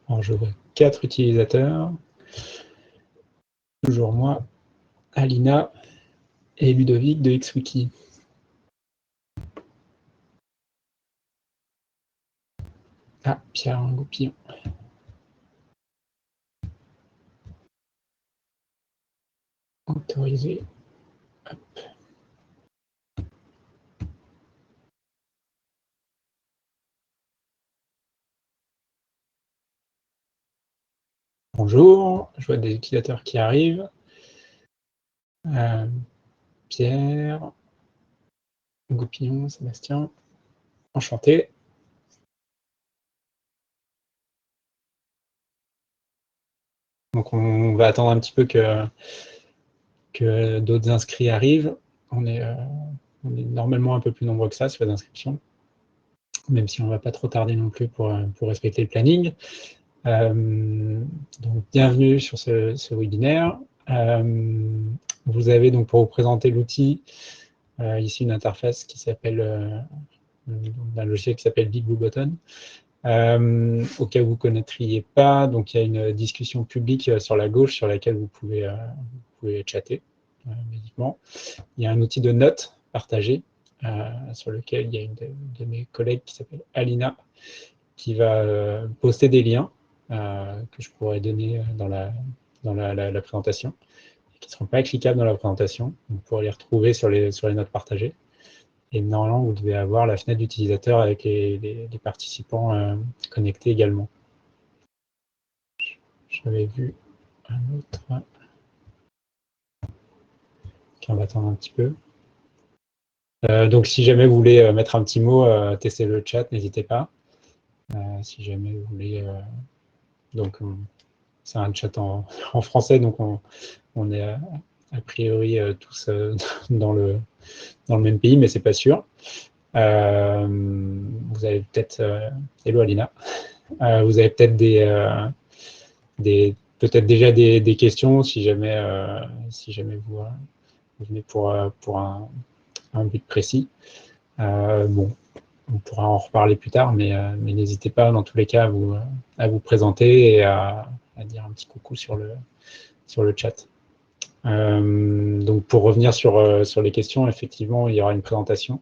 Alors, je vois 4 utilisateurs. Toujours moi, Alina et Ludovic de XWiki. Ah, Pierre Goupillon. Autorisé. Hop. Bonjour, je vois des utilisateurs qui arrivent. Pierre, Goupillon, Sébastien, enchanté. Donc on va attendre un petit peu que d'autres inscrits arrivent. On est normalement un peu plus nombreux que ça sur les inscriptions, même si on ne va pas trop tarder non plus pour respecter le planning. Donc bienvenue sur ce webinaire. Vous avez donc, pour vous présenter l'outil, ici une interface qui s'appelle, un logiciel qui s'appelle Big Blue Button. Au cas où vous ne connaîtriez pas, donc il y a une discussion publique sur la gauche sur laquelle vous pouvez chatter basiquement. Il y a un outil de notes partagé sur lequel il y a une de mes collègues qui s'appelle Alina qui va poster des liens que je pourrais donner dans la présentation, qui ne seront pas cliquables dans la présentation. Vous pourrez les retrouver sur les notes partagées. Et normalement, vous devez avoir la fenêtre d'utilisateur avec les participants connectés également. J'avais vu un autre. Okay, on va attendre un petit peu. Donc, si jamais vous voulez mettre un petit mot, tester le chat, n'hésitez pas. Si jamais vous voulez. Donc, c'est un chat en français, donc on est a priori tous dans le même pays, mais c'est pas sûr. Vous avez peut-être, hello Alina, vous avez peut-être peut-être déjà des questions si jamais vous venez pour un but précis. Bon, on pourra en reparler plus tard, mais n'hésitez pas dans tous les cas à vous présenter et à dire un petit coucou sur le chat. Donc pour revenir sur les questions, effectivement, il y aura une présentation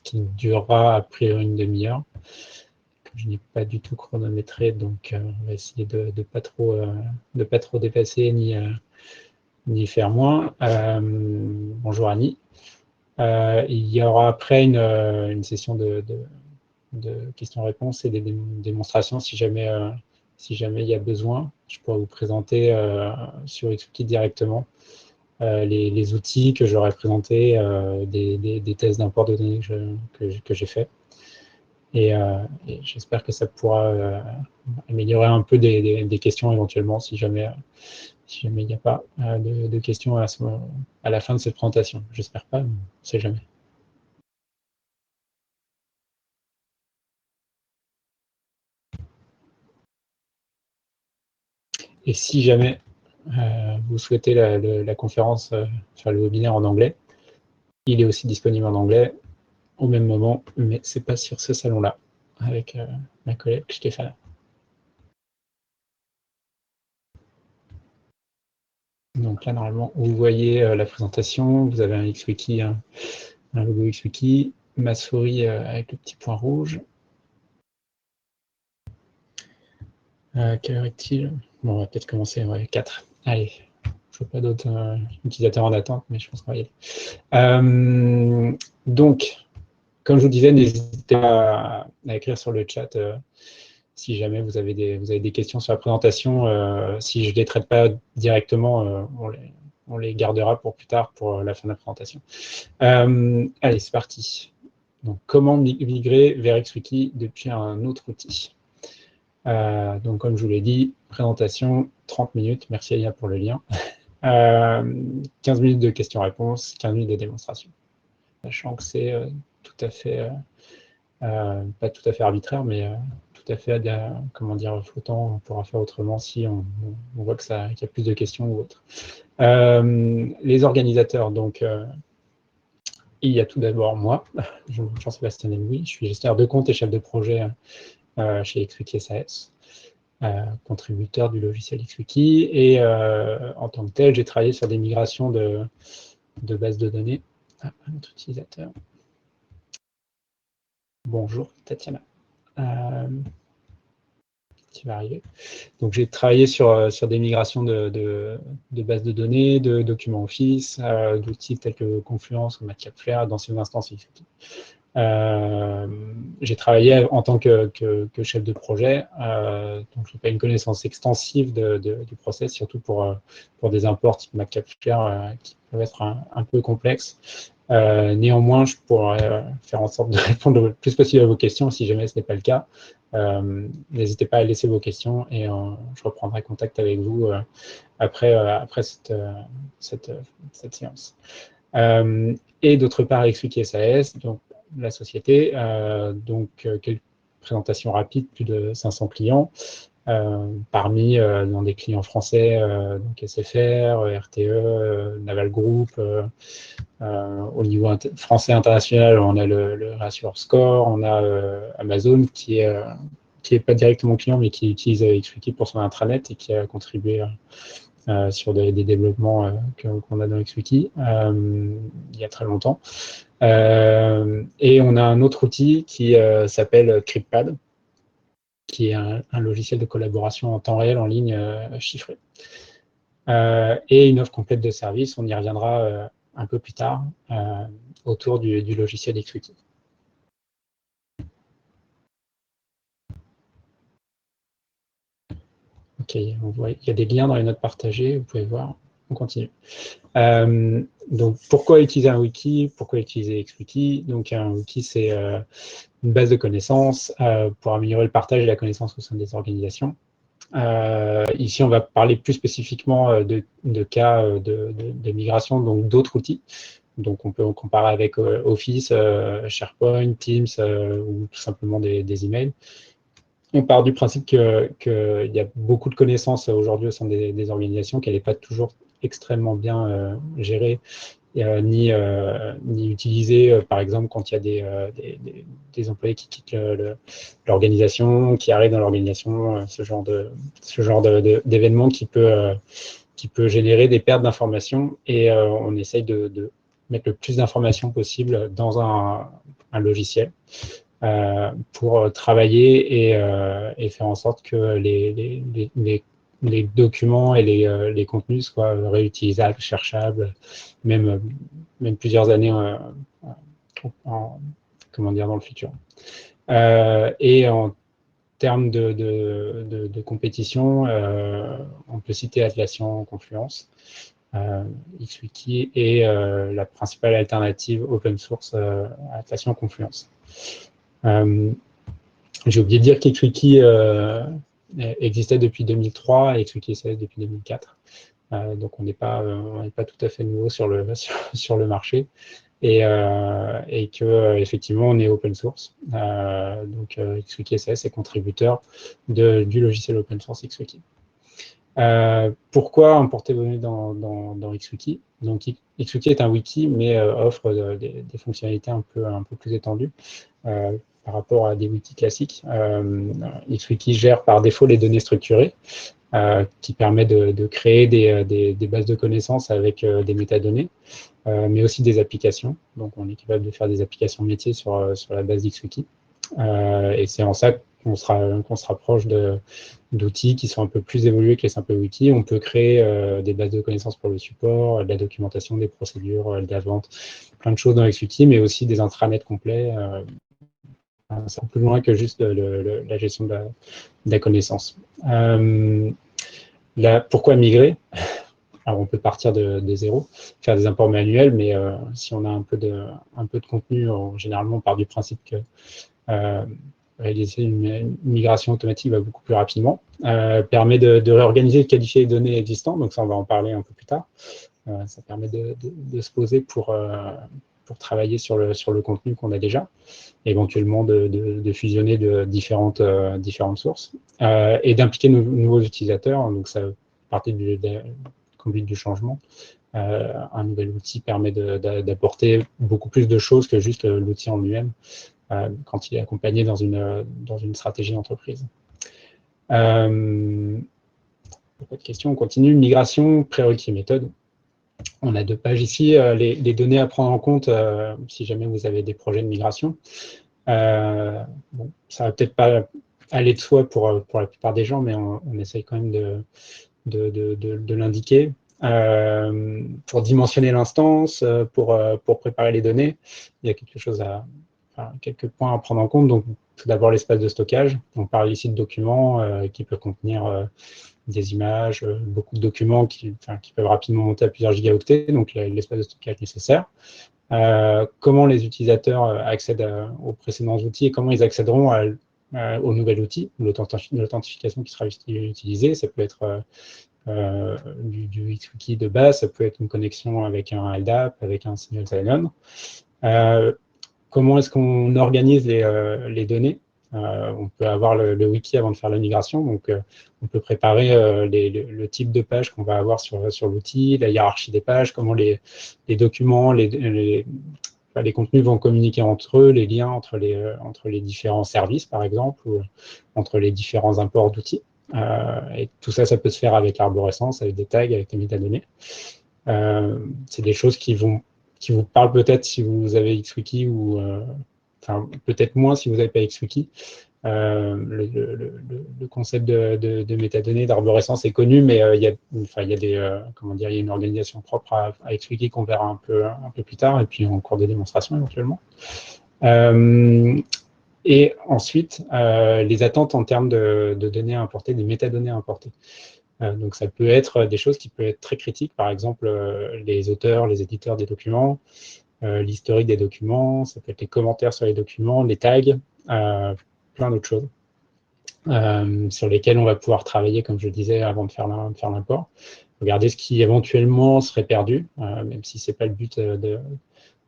qui durera a priori une demi-heure. Je n'ai pas du tout chronométré, donc on va essayer de ne pas trop dépasser ni faire moins. Bonjour Annie. Il y aura après une session de questions-réponses et des démonstrations si jamais il y a besoin. Je pourrais vous présenter sur XWiki directement les outils que j'aurais présentés, des tests d'import de données que j'ai fait. Et j'espère que ça pourra améliorer un peu des questions éventuellement si jamais il n'y a pas de questions à la fin de cette présentation. J'espère pas, mais on ne sait jamais. Et si jamais vous souhaitez la conférence, faire le webinaire en anglais, il est aussi disponible en anglais au même moment, mais ce n'est pas sur ce salon-là, avec ma collègue Stéphane. Donc là, normalement, vous voyez la présentation, vous avez un XWiki, un logo XWiki, ma souris avec le petit point rouge. Quelle heure est-il? Bon, on va peut-être commencer, ouais, 4. Allez, je ne vois pas d'autres utilisateurs en attente, mais je pense qu'on va y aller. Donc, comme je vous disais, n'hésitez pas à écrire sur le chat si jamais vous avez des questions sur la présentation. Si je ne les traite pas directement, on les gardera pour plus tard, pour la fin de la présentation. Allez, c'est parti. Donc, comment migrer vers XWiki depuis un autre outil? Donc, comme je vous l'ai dit, présentation, 30 minutes. Merci Alia pour le lien. 15 minutes de questions-réponses, 15 minutes de démonstration. Sachant que c'est tout à fait, pas tout à fait arbitraire, mais tout à fait, comment dire, flottant. On pourra faire autrement si on voit qu'il y a plus de questions ou autre. Les organisateurs, donc, il y a tout d'abord moi, Jean-Sébastien Louis, je suis gestionnaire de compte et chef de projet chez XWiki SAS, contributeur du logiciel XWiki. Et en tant que tel, j'ai travaillé sur des migrations de bases de données. Ah, notre utilisateur. Bonjour, Tatiana. Qui va arriver. Donc, j'ai travaillé sur des migrations de bases de données, de documents Office, d'outils tels que Confluence ou MatCapFlair, d'anciennes instances XWiki. J'ai travaillé en tant que chef de projet, donc je n'ai pas une connaissance extensive du process, surtout pour des imports type MatCapFlair qui peuvent être un peu complexes. Néanmoins, je pourrais faire en sorte de répondre le plus possible à vos questions. Si jamais ce n'est pas le cas, n'hésitez pas à laisser vos questions et je reprendrai contact avec vous après cette séance. Et d'autre part, XWiki SAS, donc la société, quelques présentations rapides, plus de 500 clients, parmi dans des clients français, donc SFR, RTE, Naval Group. Au niveau français international, on a le Ratio Score, on a Amazon qui est pas directement client, mais qui utilise XWiki pour son intranet et qui a contribué sur des développements qu'on a dans XWiki il y a très longtemps. Et on a un autre outil qui s'appelle CryptPad, qui est un logiciel de collaboration en temps réel en ligne chiffré. Et une offre complète de services, on y reviendra un peu plus tard autour du logiciel XWiki. Ok, on voit, il y a des liens dans les notes partagées, vous pouvez voir. On continue. Donc, pourquoi utiliser un wiki? Pourquoi utiliser XWiki? Donc, un wiki, c'est une base de connaissances pour améliorer le partage et la connaissance au sein des organisations. Ici, on va parler plus spécifiquement de cas de migration, donc d'autres outils. Donc, on peut comparer avec Office, SharePoint, Teams ou tout simplement des emails. On part du principe qu'il y a beaucoup de connaissances aujourd'hui au sein des organisations, qu'elle n'est pas toujours extrêmement bien gérée ni utilisée, par exemple, quand il y a des employés qui quittent l'organisation, qui arrivent dans l'organisation, ce genre d'événement qui peut générer des pertes d'informations. Et on essaye de mettre le plus d'informations possible dans un logiciel. Pour travailler et faire en sorte que les documents et les contenus soient réutilisables, cherchables, même plusieurs années dans le futur. Et en termes de compétition, on peut citer Atlassian Confluence, XWiki et la principale alternative open source Atlassian Confluence. J'ai oublié de dire qu'XWiki existait depuis 2003 et XWiki SAS depuis 2004. Donc on n'est pas tout à fait nouveau sur le marché et que effectivement on est open source. Donc XWiki SAS est contributeur du logiciel open source XWiki. Pourquoi importer vos données dans XWiki? Donc XWiki est un wiki, mais offre des fonctionnalités un peu plus étendues par rapport à des wikis classiques. XWiki gère par défaut les données structurées, qui permet de créer des bases de connaissances avec des métadonnées, mais aussi des applications. Donc on est capable de faire des applications métiers sur la base d'XWiki. Et c'est en ça qu'on se rapproche d'outils qui sont un peu plus évolués que les simples wikis. On peut créer des bases de connaissances pour le support, de la documentation, des procédures, de la vente, plein de choses dans XWiki, mais aussi des intranets complets. C'est un peu plus loin que juste la gestion de la connaissance. Pourquoi migrer? Alors, on peut partir de zéro, faire des imports manuels, mais si on a un peu de contenu, généralement, on part du principe que réaliser une migration automatique va beaucoup plus rapidement. Permet de réorganiser et de qualifier les données existantes, donc ça, on va en parler un peu plus tard. Ça permet de se poser pour travailler sur le contenu qu'on a déjà, éventuellement de fusionner de différentes sources, et d'impliquer de nouveaux utilisateurs. Donc, ça partie de conduite du changement. Un nouvel outil permet d'apporter beaucoup plus de choses que juste l'outil en lui-même. quand il est accompagné dans une stratégie d'entreprise. Pas de questions, on continue. Migration, prérequis, méthode. On a 2 pages ici, les données à prendre en compte si jamais vous avez des projets de migration. Bon, ça va peut-être pas aller de soi pour la plupart des gens, mais on essaye quand même de l'indiquer. Pour dimensionner l'instance, pour préparer les données, il y a quelques points à prendre en compte. Donc, tout d'abord, l'espace de stockage. On parle ici de documents qui peuvent contenir des images, beaucoup de documents qui peuvent rapidement monter à plusieurs gigaoctets, donc l'espace de stockage nécessaire. Comment les utilisateurs accèdent aux précédents outils et comment ils accéderont au nouvel outil, l'authentification qui sera utilisée. Ça peut être du XWiki de base, ça peut être une connexion avec un LDAP, avec un signal sign-on. Comment est-ce qu'on organise les données? On peut avoir le wiki avant de faire la migration, donc on peut préparer le type de page qu'on va avoir sur l'outil, la hiérarchie des pages, comment les documents, les contenus vont communiquer entre eux, les liens entre les différents services, par exemple, ou entre les différents imports d'outils. Et tout ça, ça peut se faire avec l'arborescence, avec des tags, avec des métadonnées. C'est des choses qui vous parlent peut-être si vous avez XWiki ou peut-être moins si vous n'avez pas XWiki. Le concept de métadonnées, d'arborescence est connu, mais il y a une organisation propre à XWiki qu'on verra un peu plus tard, et puis en cours de démonstration éventuellement. Et ensuite, les attentes en termes de données à importer, des métadonnées à importer. Donc, ça peut être des choses qui peuvent être très critiques, par exemple les auteurs, les éditeurs des documents, l'historique des documents, ça peut être les commentaires sur les documents, les tags, plein d'autres choses sur lesquelles on va pouvoir travailler, comme je disais, avant de faire l'import. Regarder ce qui éventuellement serait perdu, même si ce n'est pas le but de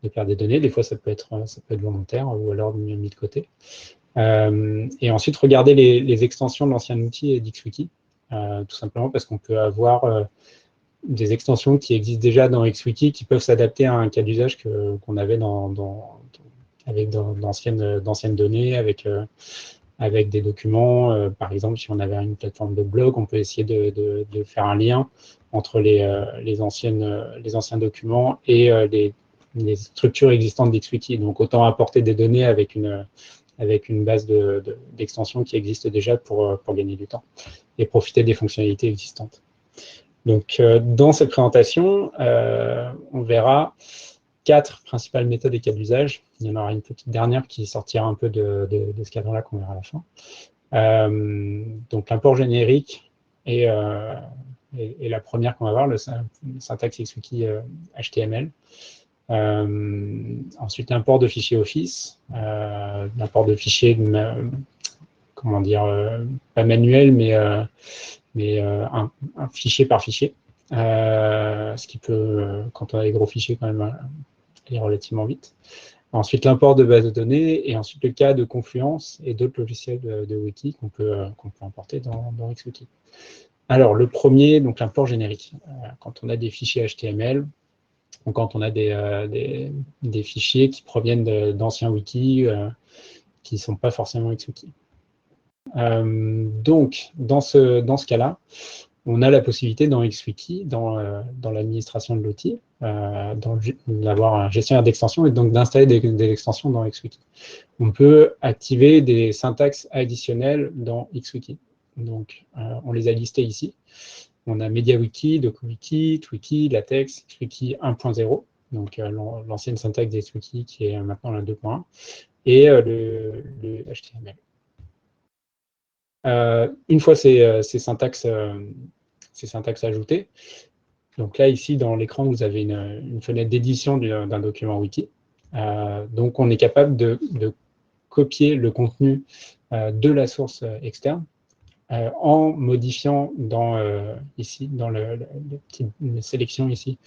perdre des données. Des fois, ça peut être volontaire ou alors mis de côté. Et ensuite, regarder les extensions de l'ancien outil et d'XWiki, tout simplement parce qu'on peut avoir des extensions qui existent déjà dans XWiki qui peuvent s'adapter à un cas d'usage qu'on avait avec d'anciennes données, avec des documents. Par exemple, si on avait une plateforme de blog, on peut essayer de faire un lien entre les anciens documents et les structures existantes d'XWiki. Donc, autant apporter des données avec une base d'extensions qui existe déjà pour gagner du temps et profiter des fonctionnalités existantes. Donc, dans cette présentation, on verra 4 principales méthodes et cas d'usage. Il y en aura une petite dernière qui sortira un peu de ce cadre-là qu'on verra à la fin. Donc, l'import générique est la première qu'on va voir, le syntaxe XWiki HTML. Ensuite, l'import de fichiers Office, l'import de fichiers, pas manuel, mais un fichier par fichier, ce qui peut, quand on a des gros fichiers, quand même aller relativement vite. Ensuite, l'import de bases de données, et ensuite le cas de Confluence et d'autres logiciels de wiki qu'on peut importer dans XWiki. Alors, le premier, donc l'import générique. Quand on a des fichiers HTML, ou quand on a des fichiers qui proviennent d'anciens wikis qui ne sont pas forcément XWiki. Donc, dans ce cas-là, on a la possibilité dans XWiki, dans l'administration de l'outil, d'avoir un gestionnaire d'extensions et donc d'installer des extensions dans XWiki. On peut activer des syntaxes additionnelles dans XWiki. Donc, on les a listés ici. On a MediaWiki, DokuWiki, Twiki, LaTeX, XWiki 1.0, donc l'ancienne syntaxe d'XWiki qui est maintenant la 2.1, et le HTML. Une fois ces syntaxes ajoutées, donc là, ici, dans l'écran, vous avez une fenêtre d'édition d'un document wiki. Donc, on est capable de copier le contenu de la source externe en modifiant ici, dans la sélection ici,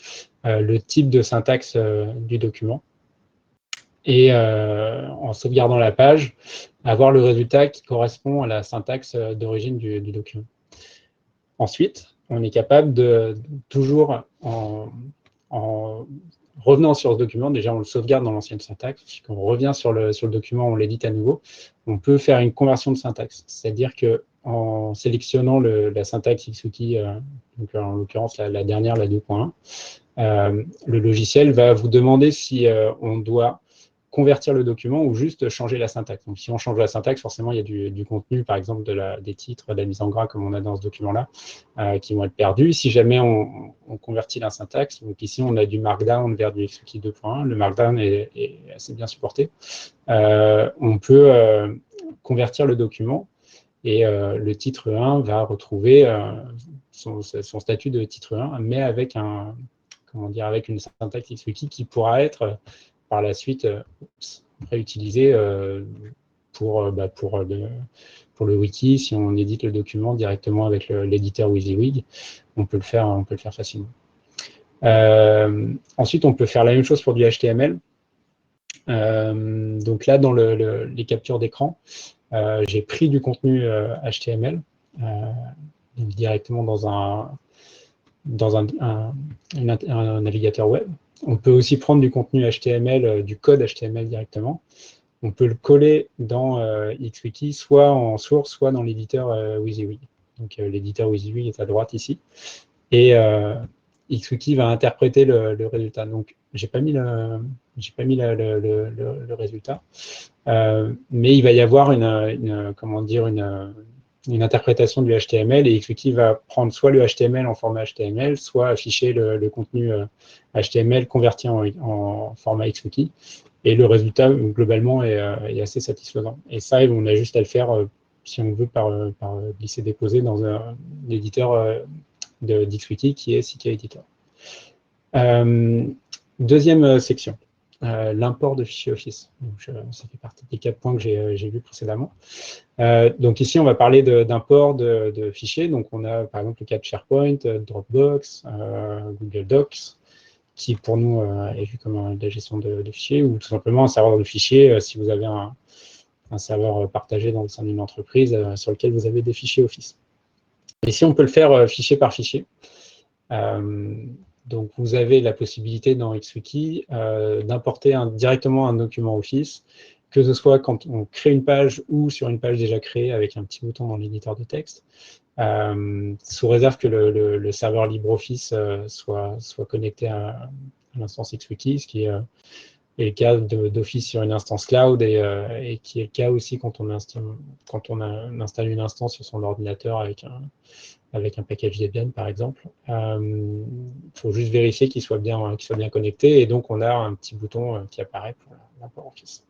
le type de syntaxe du document. Et en sauvegardant la page, avoir le résultat qui correspond à la syntaxe d'origine du document. Ensuite, on est capable de toujours, en revenant sur ce document, déjà on le sauvegarde dans l'ancienne syntaxe, puis quand on revient sur le document, on l'édite à nouveau, on peut faire une conversion de syntaxe. C'est-à-dire qu'en sélectionnant la syntaxe XWiki, donc en l'occurrence la dernière, la 2.1, le logiciel va vous demander si on doit convertir le document ou juste changer la syntaxe. Donc, si on change la syntaxe, forcément, il y a du contenu, par exemple, des titres, de la mise en gras, comme on a dans ce document-là, qui vont être perdus. Si jamais on convertit la syntaxe, donc ici, on a du Markdown vers du XWiki 2.1. Le Markdown est assez bien supporté. On peut convertir le document et le titre 1 va retrouver son statut de titre 1, mais avec avec une syntaxe XWiki qui pourra être par la suite réutilisée pour le wiki. Si on édite le document directement avec l'éditeur WYSIWYG, on peut le faire facilement. Ensuite, on peut faire la même chose pour du HTML. Donc là, dans les captures d'écran, j'ai pris du contenu HTML directement dans un navigateur web. On peut aussi prendre du contenu HTML, du code HTML directement. On peut le coller dans XWiki, soit en source, soit dans l'éditeur WYSIWYG. Donc l'éditeur WYSIWYG est à droite ici. Et XWiki va interpréter le résultat. Donc j'ai pas mis le résultat, mais il va y avoir une interprétation du HTML, et XWiki va prendre soit le HTML en format HTML, soit afficher le contenu HTML converti en format XWiki. Et le résultat, globalement, est assez satisfaisant. Et ça, on a juste à le faire, si on veut, par glisser-déposer dans un éditeur d'XWiki qui est CK Editor. Deuxième section. L'import de fichiers Office. Donc, ça fait partie des 4 points que j'ai vus précédemment. Donc ici, on va parler d'import de fichiers. Donc on a par exemple le cas de SharePoint, Dropbox, Google Docs, qui pour nous est vu comme la gestion de fichiers, ou tout simplement un serveur de fichiers si vous avez un serveur partagé dans le sein d'une entreprise sur lequel vous avez des fichiers Office. Ici, on peut le faire fichier par fichier. Donc, vous avez la possibilité dans XWiki d'importer directement un document Office, que ce soit quand on crée une page ou sur une page déjà créée avec un petit bouton dans l'éditeur de texte, sous réserve que le serveur LibreOffice soit connecté à l'instance XWiki, ce qui est le cas d'Office sur une instance cloud et qui est le cas aussi quand on installe une instance sur son ordinateur avec un package Debian, par exemple. Il faut juste vérifier qu'il soit bien connecté, et donc on a un petit bouton qui apparaît pour l'import Office.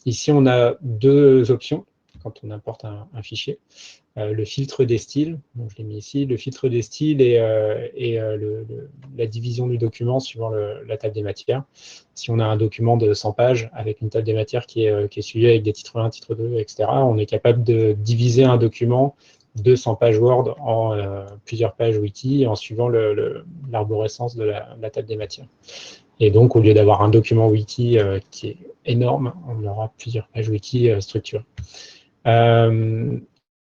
Ici, on a 2 options quand on importe un fichier. Le filtre des styles, donc je l'ai mis ici, le filtre des styles et la division du document suivant la table des matières. Si on a un document de 100 pages avec une table des matières qui est suivie avec des titres 1, titre 2, etc., on est capable de diviser un document de 100 pages Word en plusieurs pages wiki en suivant l'arborescence de la table des matières. Et donc, au lieu d'avoir un document wiki qui est énorme, on aura plusieurs pages wiki structurées.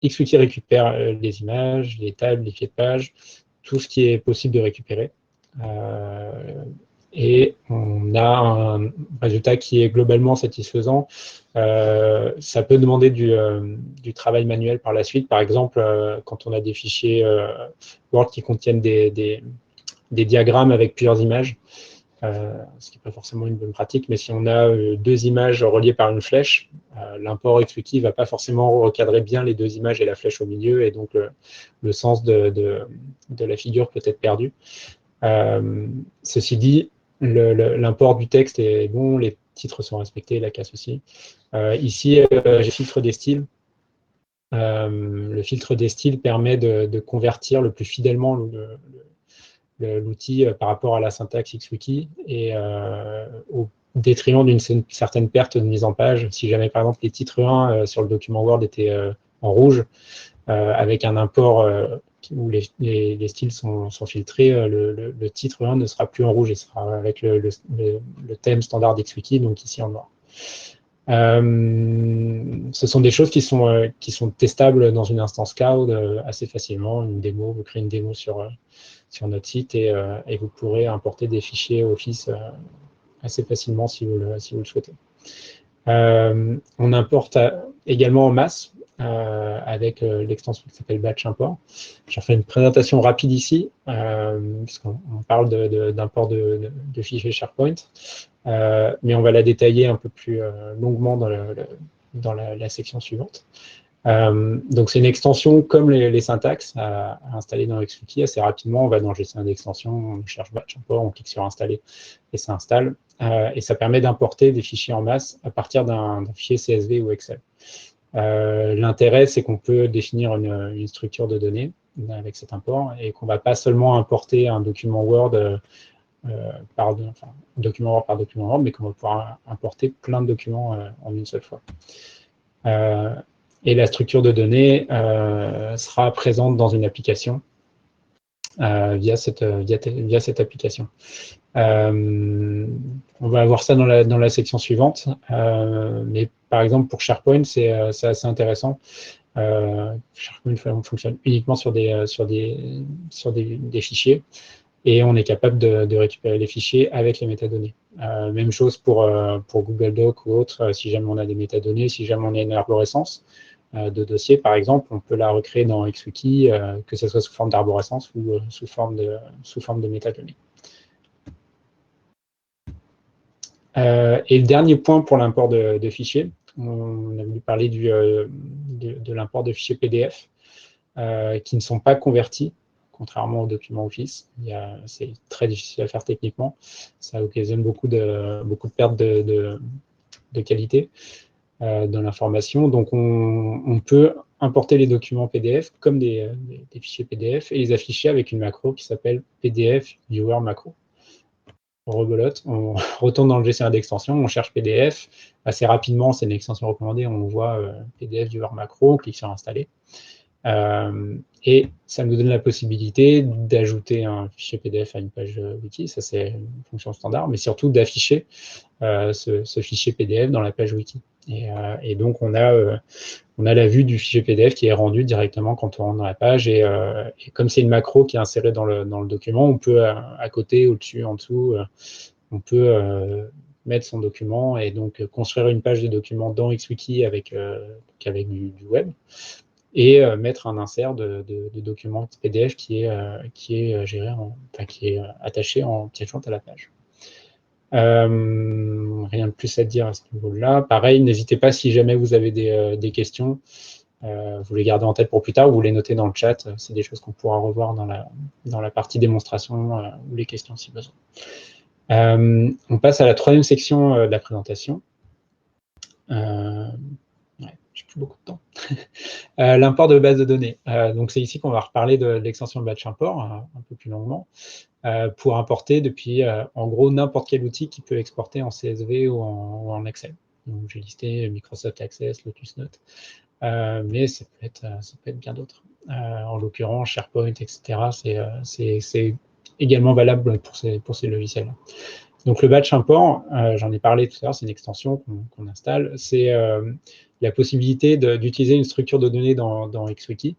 XWiki récupère les images, les tables, les fichiers de page, tout ce qui est possible de récupérer. Et on a un résultat qui est globalement satisfaisant. Ça peut demander du travail manuel par la suite. Par exemple, quand on a des fichiers Word qui contiennent des diagrammes avec plusieurs images, ce qui n'est pas forcément une bonne pratique, mais si on a 2 images reliées par une flèche, l'import XWiki ne va pas forcément recadrer bien les 2 images et la flèche au milieu, et donc le sens de la figure peut être perdu. Ceci dit, l'import du texte est bon, les titres sont respectés, la casse aussi. Ici, j'ai le filtre des styles. Le filtre des styles permet de convertir le plus fidèlement l'outil par rapport à la syntaxe XWiki, et au détriment d'une certaine perte de mise en page. Si jamais, par exemple, les titres 1 sur le document Word étaient en rouge, avec un import où les styles sont filtrés, le titre 1 ne sera plus en rouge, il sera avec le thème standard d'XWiki, donc ici en noir. Ce sont des choses qui sont testables dans une instance cloud assez facilement. Une démo, vous créez une démo sur sur notre site et vous pourrez importer des fichiers Office assez facilement si vous le souhaitez. On importe également en masse avec l'extension qui s'appelle Batch Import. J'en fais une présentation rapide ici, puisqu'on parle d'import de fichiers SharePoint, mais on va la détailler un peu plus longuement dans la section suivante. Donc, c'est une extension comme les syntaxes à installer dans XWiki. Assez rapidement, on va dans le gestionnaire d'extension, on cherche Batch Import, on clique sur Installer et ça installe. Et ça permet d'importer des fichiers en masse à partir d'un fichier CSV ou Excel. L'intérêt, c'est qu'on peut définir une structure de données avec cet import et qu'on ne va pas seulement importer un document Word document Word par document Word, mais qu'on va pouvoir importer plein de documents en une seule fois. Et la structure de données sera présente dans une application via cette application. On va avoir ça dans la section suivante, mais par exemple pour SharePoint, c'est assez intéressant. SharePoint fonctionne uniquement sur des fichiers et on est capable de récupérer les fichiers avec les métadonnées. Même chose pour Google Doc ou autre, si jamais on a des métadonnées, si jamais on a une arborescence de dossier, par exemple, on peut la recréer dans XWiki, que ce soit sous forme d'arborescence ou sous forme de métadonnées. Et le dernier point pour l'import de fichiers, on a voulu parler de l'import de fichiers PDF qui ne sont pas convertis, contrairement aux documents Office. C'est très difficile à faire techniquement. Ça occasionne beaucoup de pertes de qualité dans l'information. Donc, on peut importer les documents PDF comme des fichiers PDF et les afficher avec une macro qui s'appelle PDF Viewer Macro. On rebelote, on retourne dans le gestionnaire d'extension, on cherche PDF. Assez rapidement, c'est une extension recommandée, on voit PDF Viewer Macro, on clique sur Installer. Et ça nous donne la possibilité d'ajouter un fichier PDF à une page wiki, ça c'est une fonction standard, mais surtout d'afficher ce fichier PDF dans la page wiki. Et donc on a la vue du fichier PDF qui est rendu directement quand on rentre dans la page, et comme c'est une macro qui est insérée dans le document, on peut à côté, au-dessus, en dessous, on peut mettre son document et donc construire une page de document dans XWiki avec du web, et mettre un insert de documents PDF qui est géré, qui est attaché en pièce jointe à la page. Rien de plus à dire à ce niveau-là. Pareil, n'hésitez pas si jamais vous avez des questions, vous les gardez en tête pour plus tard ou vous les notez dans le chat. C'est des choses qu'on pourra revoir dans la partie démonstration ou les questions si besoin. On passe à la troisième section de la présentation. J'ai plus beaucoup de temps. L'import de base de données. Donc, c'est ici qu'on va reparler de l'extension de Batch Import un peu plus longuement, pour importer depuis, en gros, n'importe quel outil qui peut exporter en CSV ou en Excel. Donc, j'ai listé Microsoft Access, Lotus Notes, mais ça peut être bien d'autres. En l'occurrence, SharePoint, etc. C'est également valable pour ces logiciels. Donc, le batch import, j'en ai parlé tout à l'heure, c'est une extension qu'on installe. C'est la possibilité d'utiliser une structure de données dans XWiki.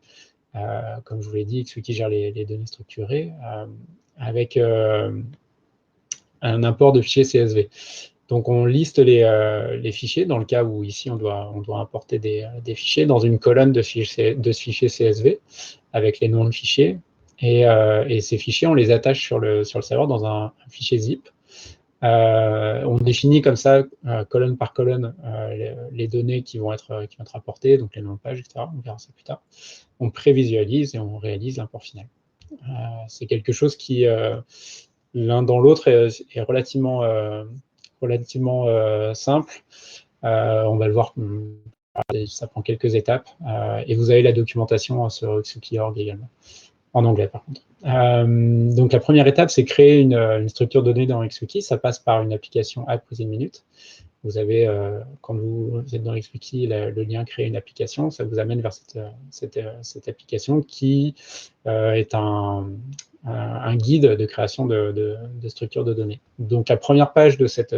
Comme je vous l'ai dit, XWiki gère les données structurées avec un import de fichiers CSV. Donc, on liste les fichiers, dans le cas où ici, on doit importer des fichiers dans une colonne de fichiers CSV avec les noms de fichiers. Et ces fichiers, on les attache sur le serveur dans un fichier zip. On définit comme ça, colonne par colonne, les données qui vont être apportées, donc les noms de pages, etc. On verra ça plus tard. On prévisualise et on réalise l'import final. C'est quelque chose qui, l'un dans l'autre, est relativement simple. On va le voir, ça prend quelques étapes. Et vous avez la documentation sur XWiki.org également, en anglais par contre. Donc la première étape, c'est créer une structure de données dans XWiki. Ça passe par une application App Within Minutes. Vous avez, quand vous êtes dans XWiki, le lien créer une application, ça vous amène vers cette application qui est un guide de création de structure de données. Donc la première page de cette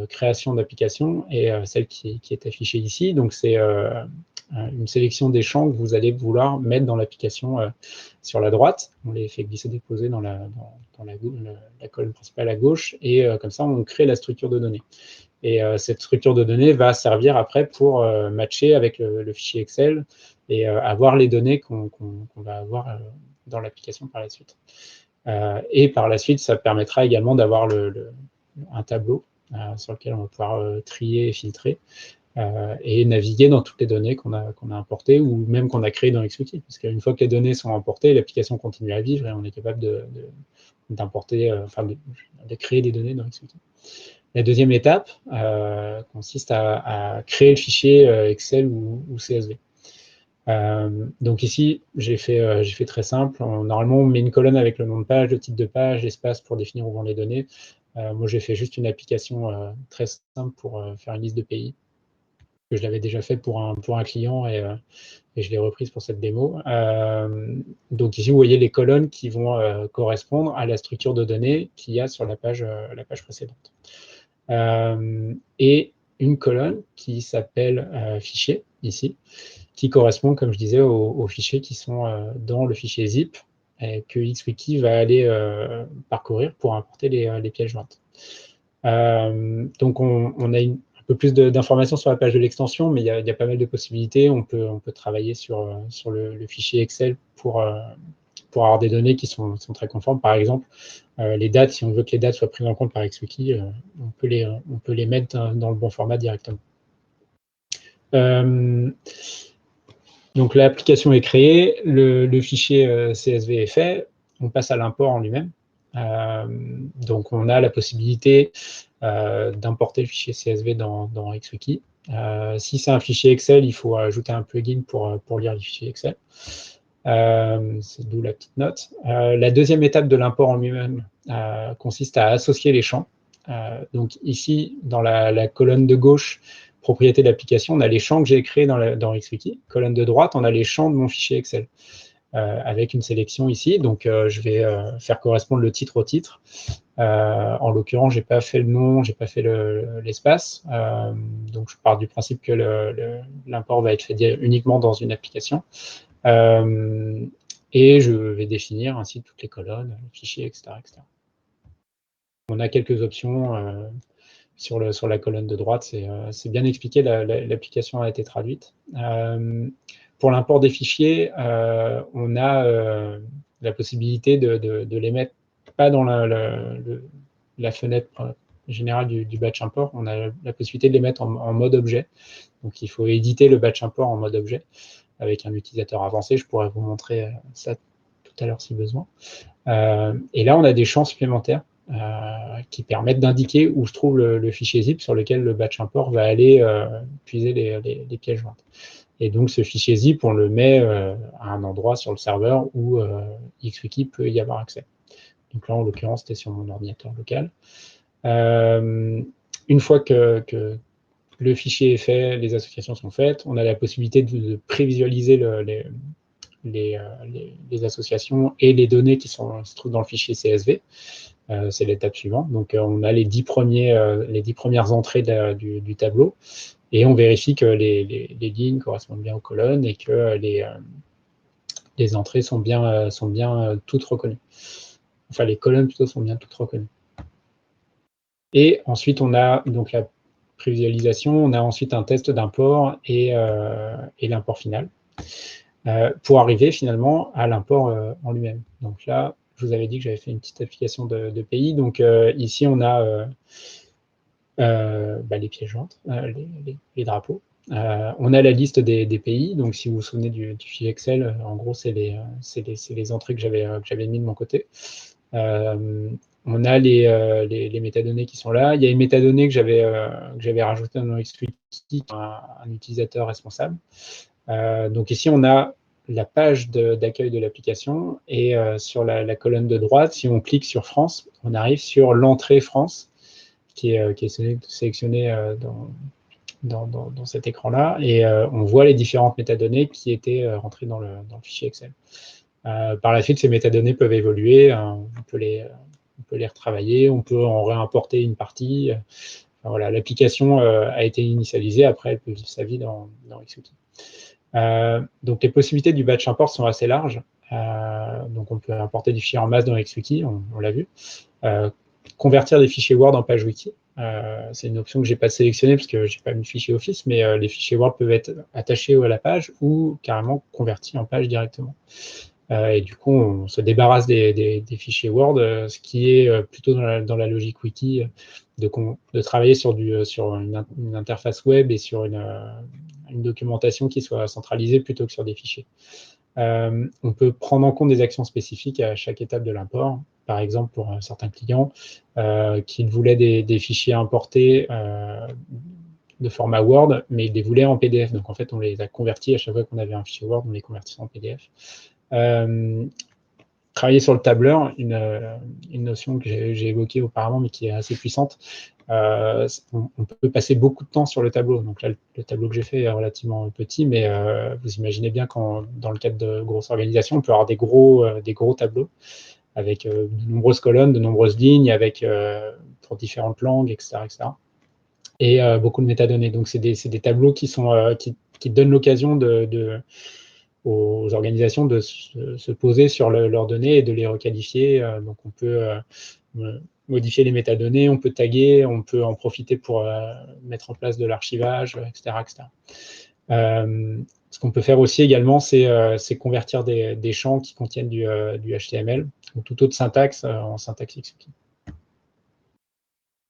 création d'application est celle qui est affichée ici. Donc c'est une sélection des champs que vous allez vouloir mettre dans l'application sur la droite. On les fait glisser-déposer dans la colonne principale à gauche, et comme ça, on crée la structure de données. Et cette structure de données va servir après pour matcher avec le fichier Excel et avoir les données qu'on va avoir dans l'application par la suite. Et par la suite, ça permettra également d'avoir un tableau sur lequel on va pouvoir trier et filtrer et naviguer dans toutes les données qu'on a importées ou même qu'on a créées dans XWiki. Parce qu'une fois que les données sont importées, l'application continue à vivre et on est capable d'importer, de créer des données dans XWiki. La deuxième étape consiste à créer le fichier Excel ou CSV. Donc ici, j'ai fait très simple. Normalement, on met une colonne avec le nom de page, le titre de page, l'espace pour définir où vont les données. Moi, j'ai fait juste une application très simple pour faire une liste de pays, que je l'avais déjà fait pour un client et je l'ai reprise pour cette démo. Donc ici, vous voyez les colonnes qui vont correspondre à la structure de données qu'il y a sur la page précédente. Et une colonne qui s'appelle fichier, ici, qui correspond, comme je disais, aux fichiers qui sont dans le fichier zip et que XWiki va aller parcourir pour importer les pièces jointes. Donc, on a un peu plus d'informations sur la page de l'extension, mais il y a pas mal de possibilités. On peut travailler sur le fichier Excel pour avoir des données qui sont très conformes. Par exemple, les dates, si on veut que les dates soient prises en compte par XWiki, on peut les mettre dans le bon format directement. Donc l'application est créée, le fichier CSV est fait, on passe à l'import en lui-même. Donc on a la possibilité d'importer le fichier CSV dans XWiki. Si c'est un fichier Excel, il faut ajouter un plugin pour lire les fichiers Excel. C'est d'où la petite note. La deuxième étape de l'import en lui-même consiste à associer les champs. Donc ici, dans la colonne de gauche, propriété de l'application, on a les champs que j'ai créés dans XWiki. Colonne de droite, on a les champs de mon fichier Excel, avec une sélection ici. Donc je vais faire correspondre le titre au titre. En l'occurrence, je n'ai pas fait le nom, je n'ai pas fait l'espace. Donc je pars du principe que l'import va être fait uniquement dans une application. Et je vais définir ainsi toutes les colonnes, les fichiers, etc., etc. On a quelques options sur la colonne de droite, c'est bien expliqué, l'application a été traduite. Pour l'import des fichiers, on a la possibilité de les mettre pas dans la fenêtre générale du batch import, on a la possibilité de les mettre en mode objet. Donc il faut éditer le batch import en mode objet avec un utilisateur avancé. Je pourrais vous montrer ça tout à l'heure si besoin. Et là, on a des champs supplémentaires qui permettent d'indiquer où se trouve le fichier zip sur lequel le batch import va aller puiser les pièces jointes. Et donc, ce fichier zip, on le met à un endroit sur le serveur où XWiki peut y avoir accès. Donc là, en l'occurrence, c'était sur mon ordinateur local. Une fois que le fichier est fait, les associations sont faites, on a la possibilité de prévisualiser les associations et les données qui se trouvent dans le fichier CSV. C'est l'étape suivante. Donc, on a les 10 premières entrées du tableau et on vérifie que les lignes correspondent bien aux colonnes et que les entrées sont bien toutes reconnues. Enfin, les colonnes plutôt sont bien toutes reconnues. Et ensuite, on a donc la prévisualisation, on a ensuite un test d'import et l'import final pour arriver finalement à l'import en lui-même. Donc là, je vous avais dit que j'avais fait une petite application de pays. Donc ici, on a les pièces jointes, les drapeaux. On a la liste des pays. Donc si vous vous souvenez du fichier Excel, en gros, c'est les entrées que j'avais mis de mon côté. On a les métadonnées qui sont là. Il y a une métadonnée que j'avais rajoutée dans XWiki, un utilisateur responsable. Donc ici, on a la page d'accueil de l'application et sur la colonne de droite, si on clique sur France, on arrive sur l'entrée France qui est sélectionnée dans cet écran-là et on voit les différentes métadonnées qui étaient rentrées dans le fichier Excel. Par la suite, ces métadonnées peuvent évoluer, on peut les retravailler, on peut en réimporter une partie. Enfin, voilà, l'application a été initialisée, après elle peut vivre sa vie dans XWiki. Donc, les possibilités du batch import sont assez larges. Donc, on peut importer des fichiers en masse dans XWiki, on l'a vu. Convertir des fichiers Word en page wiki. C'est une option que je n'ai pas sélectionnée parce que je n'ai pas mis de fichier Office, mais les fichiers Word peuvent être attachés à la page ou carrément convertis en page directement. Et du coup, on se débarrasse des fichiers Word, ce qui est plutôt dans la logique wiki de travailler sur une interface web et sur une documentation qui soit centralisée plutôt que sur des fichiers. On peut prendre en compte des actions spécifiques à chaque étape de l'import. Par exemple, pour certains clients qui voulaient des fichiers importés de format Word, mais ils les voulaient en PDF. Donc, en fait, on les a convertis à chaque fois qu'on avait un fichier Word, on les convertit en PDF. Travailler sur le tableur, une notion que j'ai évoquée auparavant, mais qui est assez puissante. On peut passer beaucoup de temps sur le tableau. Donc là, le tableau que j'ai fait est relativement petit, mais vous imaginez bien qu'en dans le cadre de grosses organisations, on peut avoir des gros tableaux avec de nombreuses colonnes, de nombreuses lignes, avec pour différentes langues, etc., etc. Et beaucoup de métadonnées. Donc c'est des tableaux qui donnent l'occasion aux organisations de se poser sur leurs données et de les requalifier. Donc, on peut modifier les métadonnées, on peut taguer, on peut en profiter pour mettre en place de l'archivage, etc., etc. Ce qu'on peut faire aussi également, c'est convertir des champs qui contiennent du HTML ou toute autre syntaxe en syntaxe XWiki.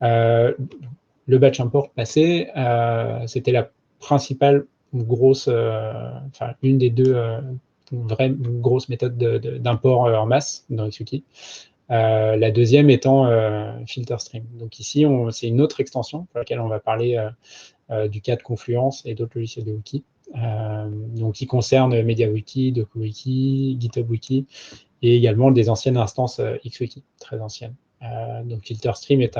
Le batch import passé, c'était la principale grosse, une des deux vraies grosses méthodes d'import en masse dans XWiki. La deuxième étant FilterStream. Donc ici, c'est une autre extension pour laquelle on va parler du cas de Confluence et d'autres logiciels de wiki. Donc qui concerne MediaWiki, DokuWiki, GitHubWiki et également des anciennes instances XWiki, très anciennes. Donc FilterStream est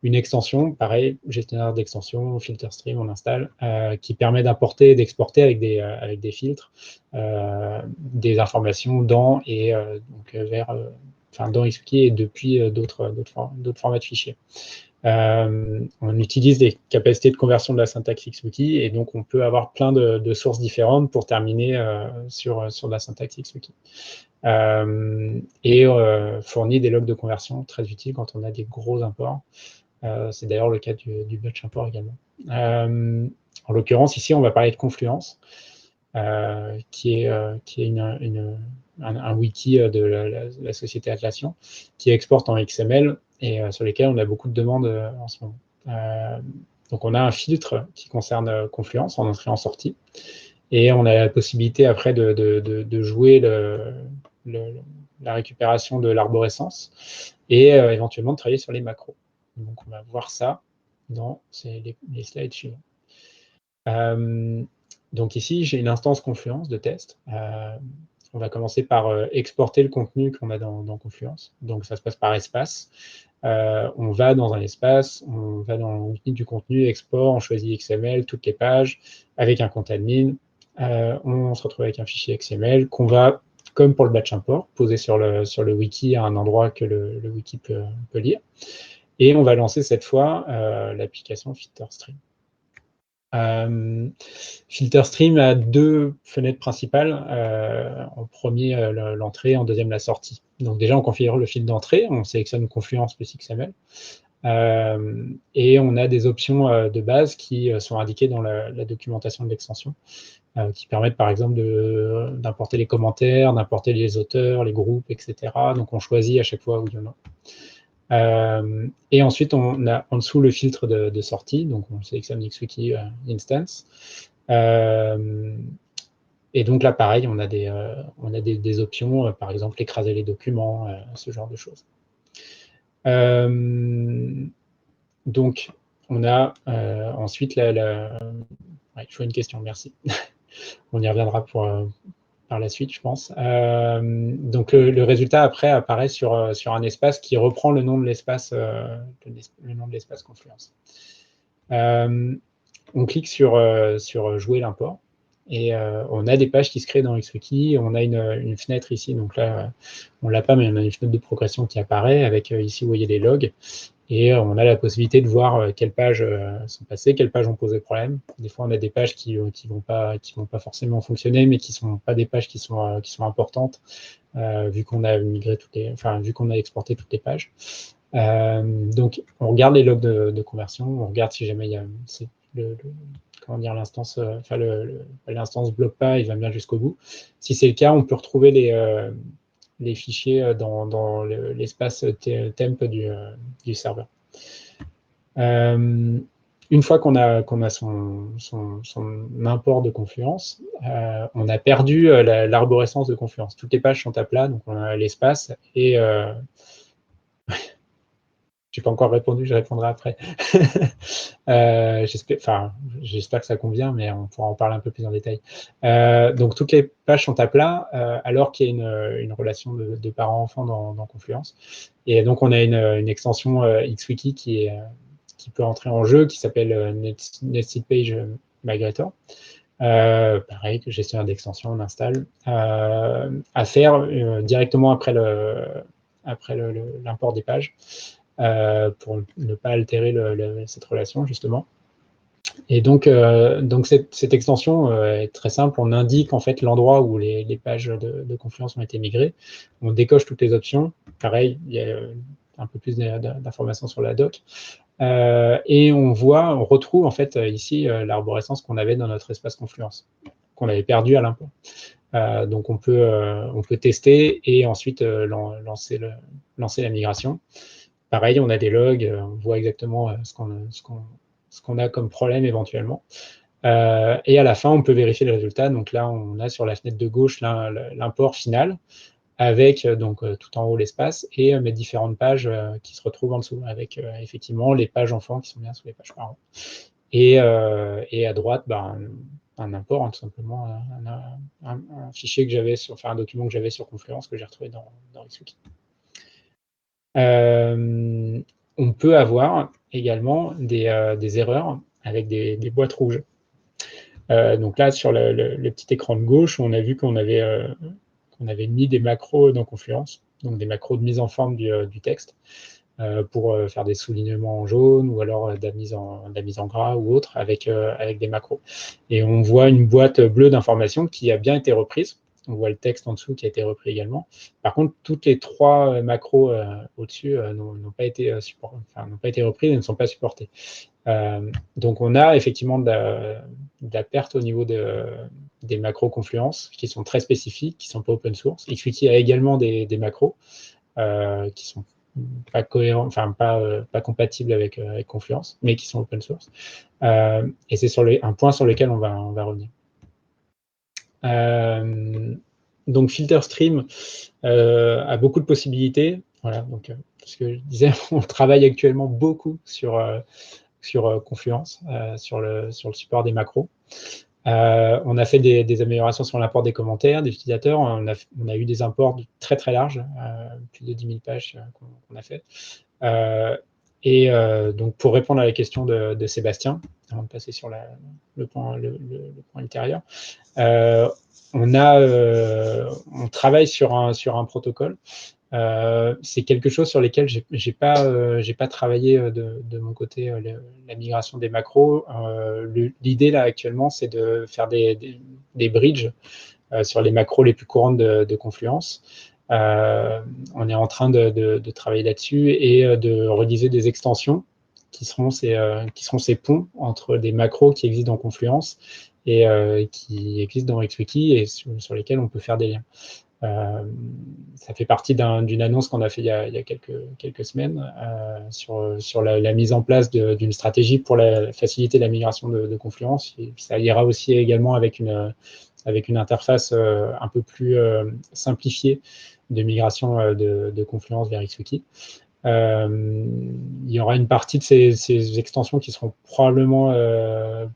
une extension, pareil, gestionnaire d'extension, FilterStream, on installe, qui permet d'importer et d'exporter avec des filtres des informations dans XWiki et depuis d'autres formats de fichiers. On utilise des capacités de conversion de la syntaxe XWiki et donc on peut avoir plein de sources différentes pour terminer sur de la syntaxe XWiki. Et fournit des logs de conversion très utiles quand on a des gros imports. C'est d'ailleurs le cas du batch import également. En l'occurrence, ici, on va parler de Confluence, qui est un wiki de la société Atlassian, qui exporte en XML et sur lesquels on a beaucoup de demandes en ce moment. Donc, on a un filtre qui concerne Confluence en entrée et en sortie, et on a la possibilité après de jouer la récupération de l'arborescence et éventuellement de travailler sur les macros. Donc, on va voir ça dans les slides suivants. Donc ici, j'ai une instance Confluence de test. On va commencer par exporter le contenu qu'on a dans Confluence. Donc, ça se passe par espace. On va dans un espace, on va dans l'outil du contenu, export, on choisit XML, toutes les pages, avec un compte admin. On se retrouve avec un fichier XML qu'on va, comme pour le batch import, poser sur le wiki à un endroit que le wiki peut lire. Et on va lancer cette fois l'application FilterStream. FilterStream a deux fenêtres principales. En premier, l'entrée, en deuxième, la sortie. Donc déjà, on configure le fil d'entrée, on sélectionne Confluence plus XML. Et on a des options de base qui sont indiquées dans la documentation de l'extension, qui permettent par exemple d'importer les commentaires, d'importer les auteurs, les groupes, etc. Donc on choisit à chaque fois où il y en a. Et ensuite, on a en dessous le filtre de sortie, donc on sélectionne XWiki Instance. Et donc là, pareil, on a des options, par exemple, écraser les documents, ce genre de choses. Donc, on a ensuite Ouais, je vois une question, merci. On y reviendra par la suite, je pense. Donc, le résultat, après, apparaît sur un espace qui reprend le nom de l'espace Confluence. On clique sur jouer l'import et on a des pages qui se créent dans XWiki. On a une fenêtre ici, donc là, on ne l'a pas, mais on a une fenêtre de progression qui apparaît avec ici, vous voyez les logs. Et on a la possibilité de voir quelles pages sont passées, quelles pages ont posé problème. Des fois, on a des pages qui vont pas forcément fonctionner, mais qui sont pas des pages qui sont importantes, vu qu'on a migré vu qu'on a exporté toutes les pages. Donc, on regarde les logs de conversion, on regarde si jamais il y a comment dire, l'instance, l'instance bloque pas, il va bien jusqu'au bout. Si c'est le cas, on peut retrouver les fichiers dans l'espace temp du serveur. Une fois qu'on a son import de Confluence, on a perdu l'arborescence de Confluence. Toutes les pages sont à plat, donc on a l'espace. Et je n'ai pas encore répondu, je répondrai après. J'espère que ça convient, mais on pourra en parler un peu plus en détail. Donc, toutes les pages sont à plat, alors qu'il y a une relation de parent-enfant dans Confluence. Et donc, on a une extension XWiki qui peut entrer en jeu, qui s'appelle Nested Page Migrator. Pareil, que gestionnaire d'extension, on installe, à faire directement après l'import des pages. Pour ne pas altérer cette relation, justement. Et donc cette extension est très simple. On indique en fait l'endroit où les pages de Confluence ont été migrées. On décoche toutes les options. Pareil, il y a un peu plus d'informations sur la doc. Et on retrouve en fait ici l'arborescence qu'on avait dans notre espace Confluence, qu'on avait perdu à l'import. Donc on peut tester et ensuite lancer la migration. Pareil, on a des logs, on voit exactement ce qu'on a comme problème éventuellement. Et à la fin, on peut vérifier le résultat. Donc là, on a sur la fenêtre de gauche l'import final avec tout en haut l'espace et mes différentes pages qui se retrouvent en dessous avec effectivement les pages enfants qui sont bien sous les pages parents. Et à droite, un import, hein, tout simplement, un fichier que j'avais un document que j'avais sur Confluence que j'ai retrouvé dans XWiki. On peut avoir également des erreurs avec des boîtes rouges. Donc là, sur le petit écran de gauche, on a vu qu'on avait mis des macros dans Confluence, donc des macros de mise en forme du texte, pour faire des soulignements en jaune ou alors de la mise en gras ou autre avec des macros. Et on voit une boîte bleue d'informations qui a bien été reprise. On voit le texte en dessous qui a été repris également. Par contre, toutes les trois macros au-dessus n'ont pas été reprises et ne sont pas supportées. Donc, on a effectivement de la perte au niveau des macros Confluence qui sont très spécifiques, qui ne sont pas open source. XWiki a également des macros qui sont pas cohérents, pas compatibles avec Confluence, mais qui sont open source. Et c'est un point sur lequel on va revenir. Donc FilterStream a beaucoup de possibilités. Voilà, donc ce que je disais, on travaille actuellement beaucoup sur Confluence, sur le support des macros. On a fait des améliorations sur l'import des commentaires des utilisateurs. On a eu des imports très très larges, plus de 10 000 pages qu'on a fait. Et donc, pour répondre à la question de Sébastien, avant de passer sur le point ultérieur, on travaille sur un protocole. C'est quelque chose sur lequel j'ai pas travaillé de mon côté la migration des macros. L'idée là actuellement, c'est de faire des bridges sur les macros les plus courantes de Confluence. On est en train de travailler là-dessus et de réaliser des extensions qui seront ces ponts entre des macros qui existent dans Confluence et qui existent dans XWiki et sur lesquels on peut faire des liens. Ça fait partie d'une annonce qu'on a fait il y a quelques semaines sur la mise en place d'une stratégie pour faciliter la migration de Confluence. Et ça ira aussi également avec une interface un peu plus simplifiée de migration de Confluence vers XWiki. Il y aura une partie de ces extensions qui seront probablement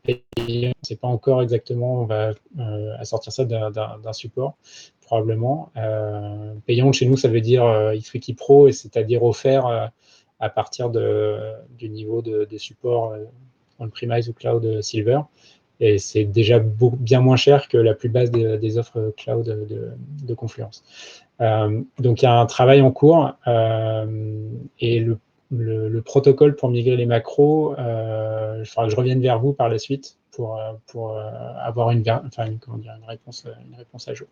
payantes. On ne sait pas encore exactement, on va assortir ça d'un support, probablement. Payante chez nous, ça veut dire XWiki Pro, et c'est-à-dire offert à partir du niveau de support on-premise ou cloud Silver. Et c'est déjà bien moins cher que la plus basse des offres cloud de Confluence. Donc, il y a un travail en cours et le protocole pour migrer les macros, il faudra que je revienne vers vous par la suite pour avoir une réponse à jour.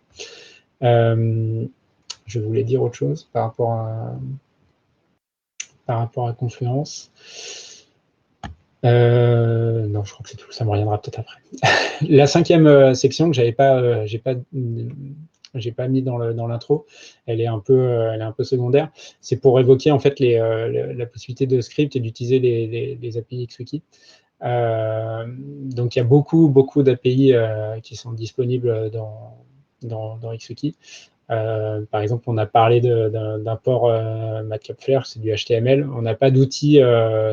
Je voulais dire autre chose par rapport à Confluence. Non, je crois que c'est tout. Ça me reviendra peut-être après. La 5e section que j'ai pas mis dans l'intro, elle est un peu secondaire. C'est pour évoquer en fait la possibilité de script et d'utiliser les API XWiki. Donc il y a beaucoup d'API qui sont disponibles dans XWiki. Par exemple, on a parlé d'un port Madcap Flare, c'est du HTML. On n'a pas d'outil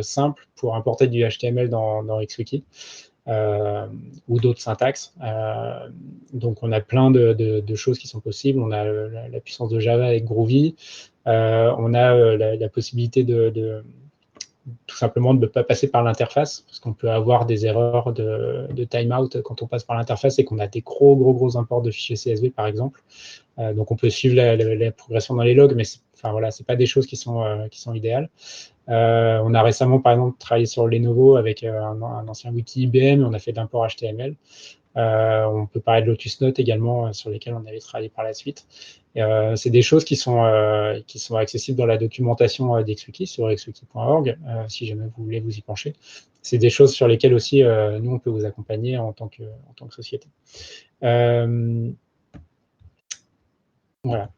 simple pour importer du HTML dans XWiki ou d'autres syntaxes. Donc, on a plein de choses qui sont possibles. On a la puissance de Java avec Groovy. On a la possibilité tout simplement de ne pas passer par l'interface, parce qu'on peut avoir des erreurs de timeout quand on passe par l'interface et qu'on a des gros imports de fichiers CSV, par exemple. Donc, on peut suivre la progression dans les logs, mais voilà, c'est pas des choses qui sont idéales. On a récemment, par exemple, travaillé sur Lenovo avec un ancien wiki IBM, on a fait de l'import HTML. On peut parler de Lotus Notes également, sur lesquels on avait travaillé par la suite. C'est des choses qui sont accessibles dans la documentation d'XWiki, sur xwiki.org, si jamais vous voulez vous y pencher. C'est des choses sur lesquelles aussi, nous, on peut vous accompagner en tant que société. Voilà,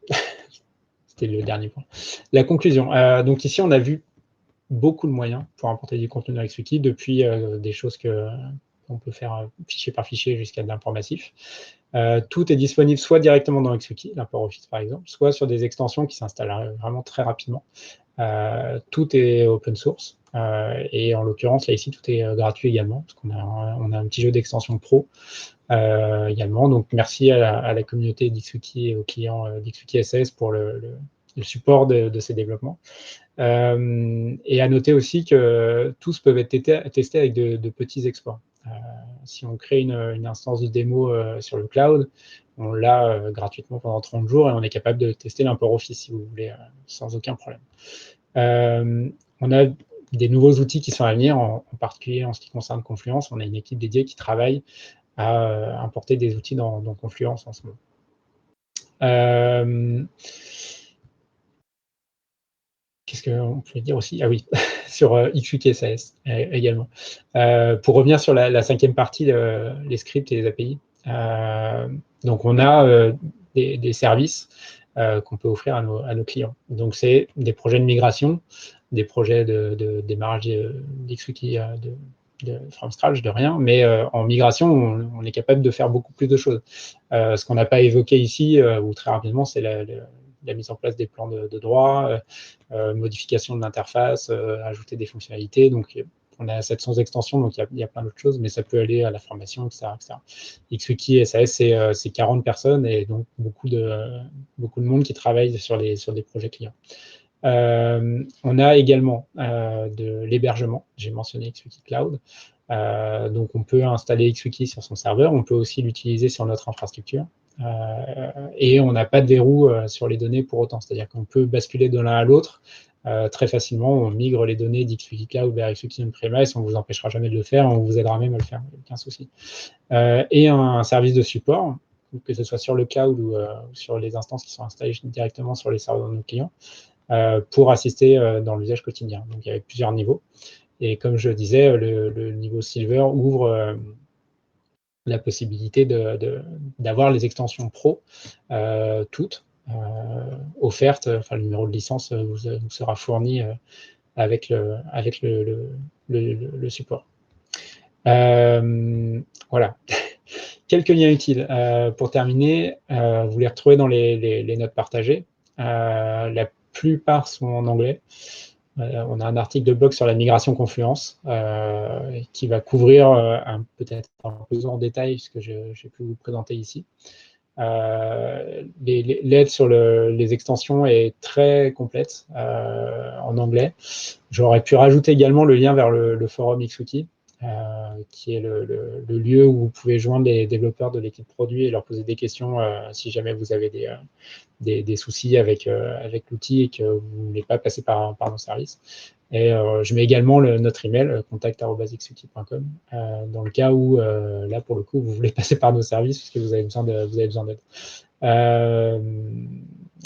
c'était le dernier point. La conclusion. Donc ici, on a vu beaucoup de moyens pour importer du contenu dans XWiki, depuis des choses qu'on peut faire fichier par fichier jusqu'à de l'import massif. Tout est disponible soit directement dans XWiki, l'import Office par exemple, soit sur des extensions qui s'installent vraiment très rapidement. Tout est open source, et en l'occurrence, là ici, tout est gratuit également, parce qu'on a un petit jeu d'extension pro également. Donc merci à la communauté d'XWiki et aux clients d'XWiki SAS pour le support de ces développements. Et à noter aussi que tous peuvent être testés avec de petits exports. Si on crée une instance de démo sur le cloud, on l'a gratuitement pendant 30 jours et on est capable de tester l'import Office, si vous voulez, sans aucun problème. On a des nouveaux outils qui sont à venir, en particulier en ce qui concerne Confluence. On a une équipe dédiée qui travaille à importer des outils dans Confluence en ce moment. Qu'est-ce qu'on peut dire aussi? Ah oui, sur XWiki SAS également. Pour revenir sur la 5e partie, les scripts et les API. Donc, on a des services qu'on peut offrir à nos clients. Donc, c'est des projets de migration, des projets de démarrage d'XWiki from scratch, de rien, mais en migration, on est capable de faire beaucoup plus de choses. Ce qu'on n'a pas évoqué ici, ou très rapidement, c'est la mise en place des plans de droit, modification de l'interface, ajouter des fonctionnalités. Donc, on a 700 extensions, donc il y a plein d'autres choses, mais ça peut aller à la formation, etc. XWiki SAS, c'est 40 personnes et donc beaucoup de monde qui travaille sur des projets clients. On a également de l'hébergement. J'ai mentionné XWiki Cloud. Donc, on peut installer XWiki sur son serveur. On peut aussi l'utiliser sur notre infrastructure. Et on n'a pas de verrou sur les données pour autant. C'est-à-dire qu'on peut basculer de l'un à l'autre très facilement. On migre les données d'XWiki Cloud vers XWiki on-premise. On ne vous empêchera jamais de le faire. On vous aidera même à le faire. Aucun souci. Et un service de support, que ce soit sur le cloud ou sur les instances qui sont installées directement sur les serveurs de nos clients, pour assister dans l'usage quotidien. Donc, il y a plusieurs niveaux. Et comme je disais, le niveau Silver ouvre la possibilité d'avoir les extensions pro, toutes, offertes. Enfin, le numéro de licence vous sera fourni avec le support. Voilà. Quelques liens utiles. Pour terminer, vous les retrouvez dans les notes partagées. La plupart sont en anglais. On a un article de blog sur la migration Confluence qui va couvrir peut-être un peu plus en détail ce que j'ai pu vous présenter ici. L'aide sur les extensions est très complète en anglais. J'aurais pu rajouter également le lien vers le forum XWiki qui est le lieu où vous pouvez joindre les développeurs de l'équipe produit et leur poser des questions si jamais vous avez des soucis avec l'outil et que vous ne voulez pas passer par nos services. Et je mets également notre email, contact@xwiki.com, dans le cas où, là, pour le coup, vous voulez passer par nos services parce que vous avez besoin d'aide.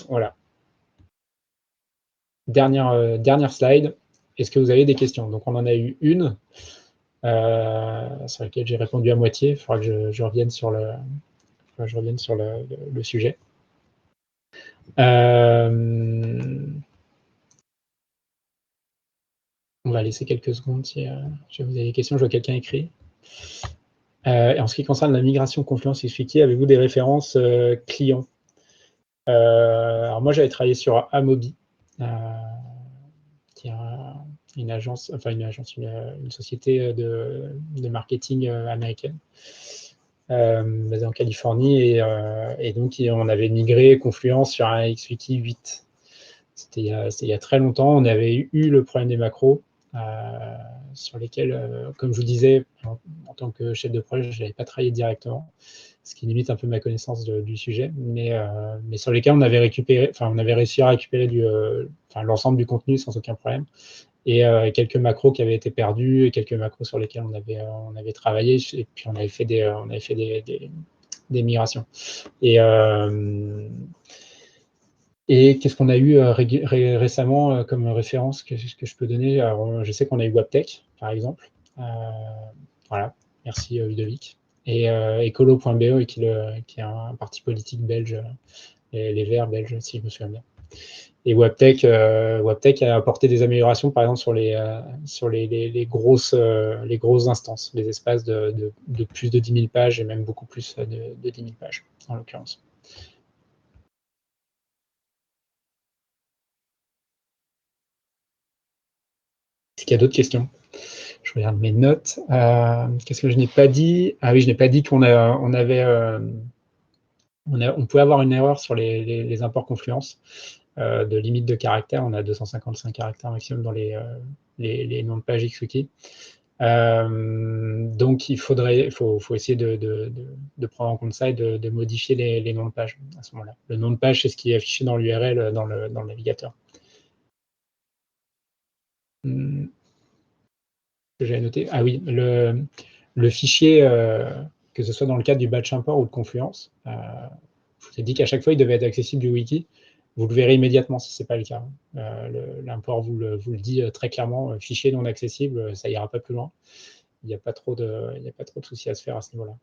Voilà. Dernière slide. Est-ce que vous avez des questions? Donc, on en a eu une sur laquelle j'ai répondu à moitié. Il faudra que je revienne sur le sujet. On va laisser quelques secondes si vous avez des questions. Je vois quelqu'un écrit. Et en ce qui concerne la migration Confluence XWiki, avez-vous des références clients? Alors moi, j'avais travaillé sur Amobi, qui est une société de marketing américaine, basée en Californie, et donc on avait migré Confluence sur un XWiki 8. C'était il y a très longtemps. On avait eu le problème des macros, sur lesquels, comme je vous disais, en tant que chef de projet, je n'avais pas travaillé directement, ce qui limite un peu ma connaissance du sujet, mais sur lesquels on avait réussi à récupérer l'ensemble du contenu sans aucun problème, et quelques macros qui avaient été perdus, et quelques macros sur lesquels on avait travaillé, et puis on avait fait des migrations. Et qu'est-ce qu'on a eu récemment comme référence que je peux donner? Alors, je sais qu'on a eu Waptec, par exemple. Voilà, merci Ludovic. Et Ecolo.be, qui est un parti politique belge, les Verts belges, si je me souviens bien. Et Waptec a apporté des améliorations, par exemple, sur les grosses instances, les espaces de plus de 10 000 pages, et même beaucoup plus de 10 000 pages, en l'occurrence. Est-ce qu'il y a d'autres questions? Je regarde mes notes. Qu'est-ce que je n'ai pas dit? Ah oui, je n'ai pas dit qu'on pouvait avoir une erreur sur les imports Confluence de limite de caractères. On a 255 caractères maximum dans les noms de page XWiki. Donc, il faut essayer de prendre en compte ça et de modifier les noms de page à ce moment-là. Le nom de page, c'est ce qui est affiché dans l'URL dans le navigateur. Que j'avais noté. Ah oui, le fichier, que ce soit dans le cadre du batch import ou de Confluence, je vous ai dit qu'à chaque fois, il devait être accessible du wiki. Vous le verrez immédiatement si ce n'est pas le cas. L'import vous le dit très clairement, fichier non accessible, ça ira pas plus loin. Il n'y a pas trop de soucis à se faire à ce niveau-là.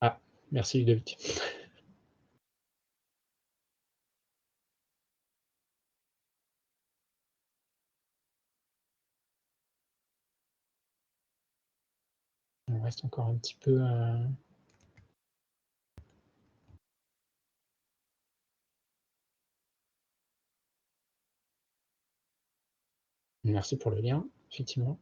Ah, merci Ludovic. On reste encore un petit peu. Merci pour le lien, effectivement.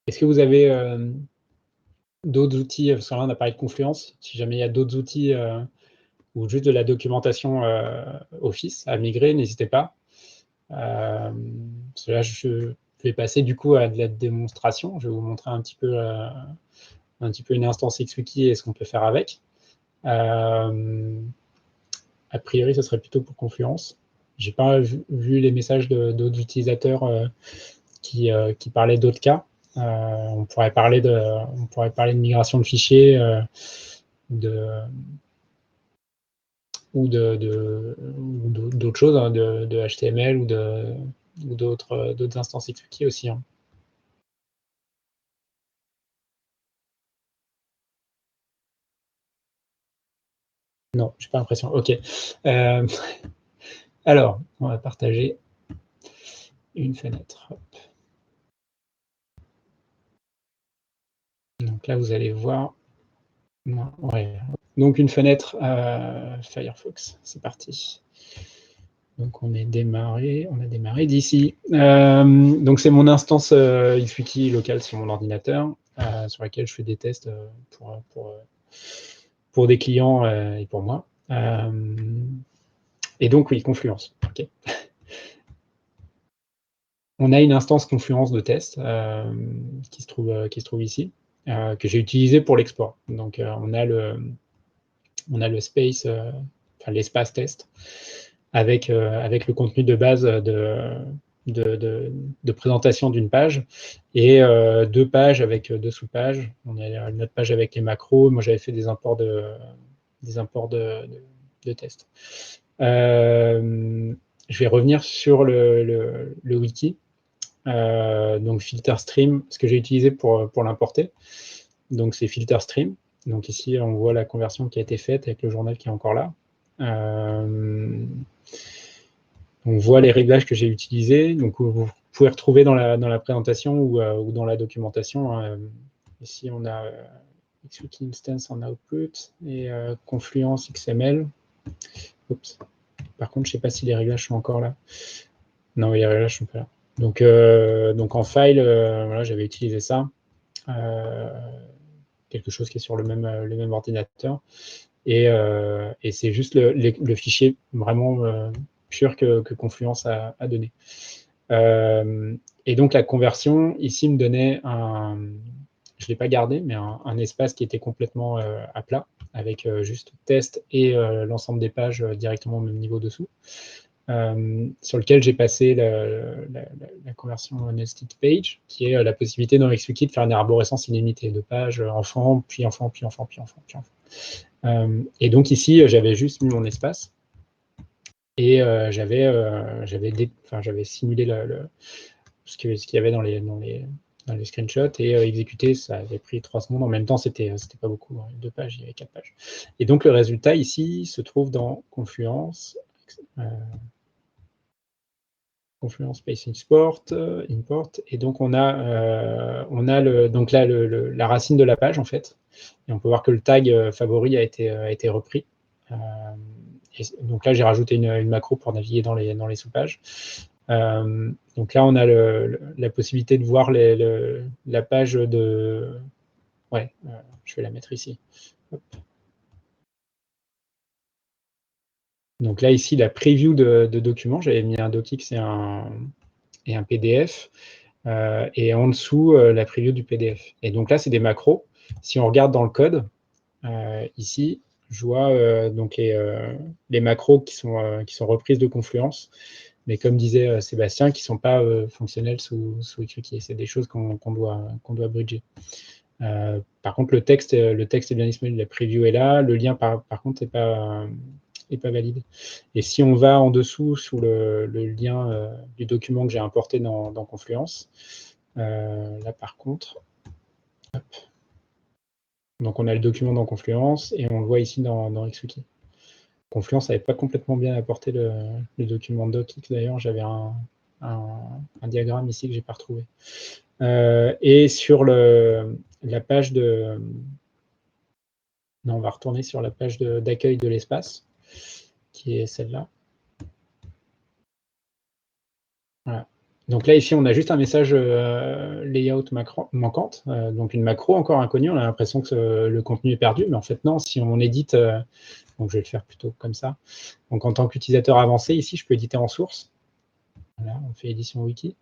Est-ce que vous avez d'autres outils, parce que là, on a parlé de Confluence, si jamais il y a d'autres outils ou juste de la documentation Office à migrer, n'hésitez pas. Là, je vais passer du coup à de la démonstration. Je vais vous montrer un petit peu une instance XWiki et ce qu'on peut faire avec. A priori, ce serait plutôt pour Confluence. Je n'ai pas vu les messages d'autres utilisateurs qui parlaient d'autres cas. On pourrait parler de migration de fichiers, ou d'autres choses, hein, de HTML ou d'autres instances XWiki aussi. Hein. Non, j'ai pas l'impression. OK. Alors, on va partager une fenêtre. Hop. Donc là, vous allez voir. Non, ouais. Donc une fenêtre Firefox. C'est parti. Donc on a démarré d'ici. Donc c'est mon instance XWiki locale sur mon ordinateur. sur laquelle je fais des tests pour des clients et pour moi. Et donc, oui, Confluence. Okay. On a une instance Confluence de test qui se trouve ici, que j'ai utilisée pour l'export. Donc, on a le space, l'espace test, avec le contenu de base de présentation d'une page et 2 pages avec 2 sous-pages. On a une autre page avec les macros. Moi, j'avais fait des imports de tests. Je vais revenir sur le wiki. Donc, filter stream, ce que j'ai utilisé pour l'importer. Donc, c'est filter stream. Donc, ici, on voit la conversion qui a été faite avec le journal qui est encore là. On voit les réglages que j'ai utilisés. Donc, vous pouvez retrouver dans la présentation ou dans la documentation. Ici, on a XWiki Instance en output et Confluence XML. Oups. Par contre, je ne sais pas si les réglages sont encore là. Non, les réglages ne sont pas là. Donc en file, voilà, j'avais utilisé ça. Quelque chose qui est sur le même ordinateur. Et c'est juste le fichier vraiment pur que Confluence a donné. Et donc la conversion, ici, me donnait je ne l'ai pas gardé, mais un espace qui était complètement à plat, avec juste test et l'ensemble des pages directement au même niveau dessous. Sur lequel j'ai passé la conversion nested page, qui est la possibilité dans XWiki de faire une arborescence illimitée de pages enfant, puis enfant, puis enfant, puis enfant, puis enfant. Et donc ici, j'avais juste mis mon espace et j'avais simulé ce qu'il y avait dans les screenshots et exécuté. Ça avait pris 3 secondes. En même temps, c'était pas beaucoup, 2 pages, il y avait 4 pages. Et donc le résultat ici se trouve dans Confluence. Confluence Space import, et donc on a donc là la racine de la page en fait, et on peut voir que le tag favori a été repris. Et donc là j'ai rajouté une macro pour naviguer dans les sous-pages. Donc là on a la possibilité de voir la page de... Ouais, je vais la mettre ici. Hop. Donc là ici la preview de documents, j'avais mis un docx et un PDF. Et en dessous, la preview du PDF. Et donc là, c'est des macros. Si on regarde dans le code, ici, je vois donc les macros qui sont reprises de Confluence, mais comme disait Sébastien, qui ne sont pas fonctionnels sous XWiki. C'est des choses qu'on doit bridger. Par contre, le texte est bien disponible, la preview est là, le lien, par contre, n'est pas valide. Et si on va en dessous sous le lien du document que j'ai importé dans Confluence, là par contre, hop. Donc on a le document dans Confluence et on le voit ici dans XWiki. Confluence n'avait pas complètement bien apporté le document docx, d'ailleurs j'avais un diagramme ici que je n'ai pas retrouvé. Et sur la page de... Non, on va retourner sur la page d'accueil de l'espace, qui est celle-là. Voilà. Donc là, ici, on a juste un message layout manquante, donc une macro encore inconnue. On a l'impression que le contenu est perdu, mais en fait, non. Si on édite, donc je vais le faire plutôt comme ça. Donc en tant qu'utilisateur avancé, ici, je peux éditer en source. Voilà, on fait édition wiki.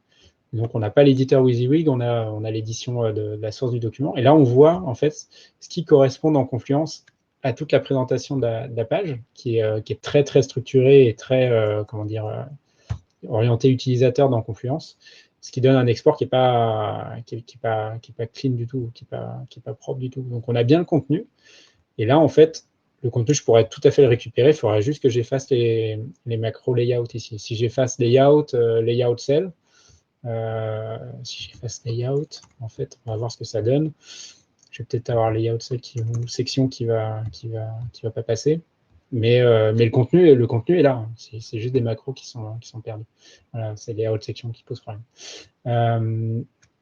Donc on n'a pas l'éditeur WYSIWYG, on a l'édition de la source du document. Et là, on voit en fait ce qui correspond dans Confluence à toute la présentation de la page, qui est très très structurée et très orienté utilisateur dans Confluence, ce qui donne un export qui n'est pas clean du tout, qui n'est pas propre du tout. Donc on a bien le contenu. Et là, en fait, le contenu, je pourrais tout à fait le récupérer. Il faudrait juste que j'efface les macros layout ici. Si j'efface layout, layout cell, si j'efface layout, en fait, on va voir ce que ça donne. Je vais peut-être avoir layout cell section qui va pas passer. Mais le contenu est là. Hein. C'est juste des macros qui sont perdus. Voilà, c'est layout section qui pose problème.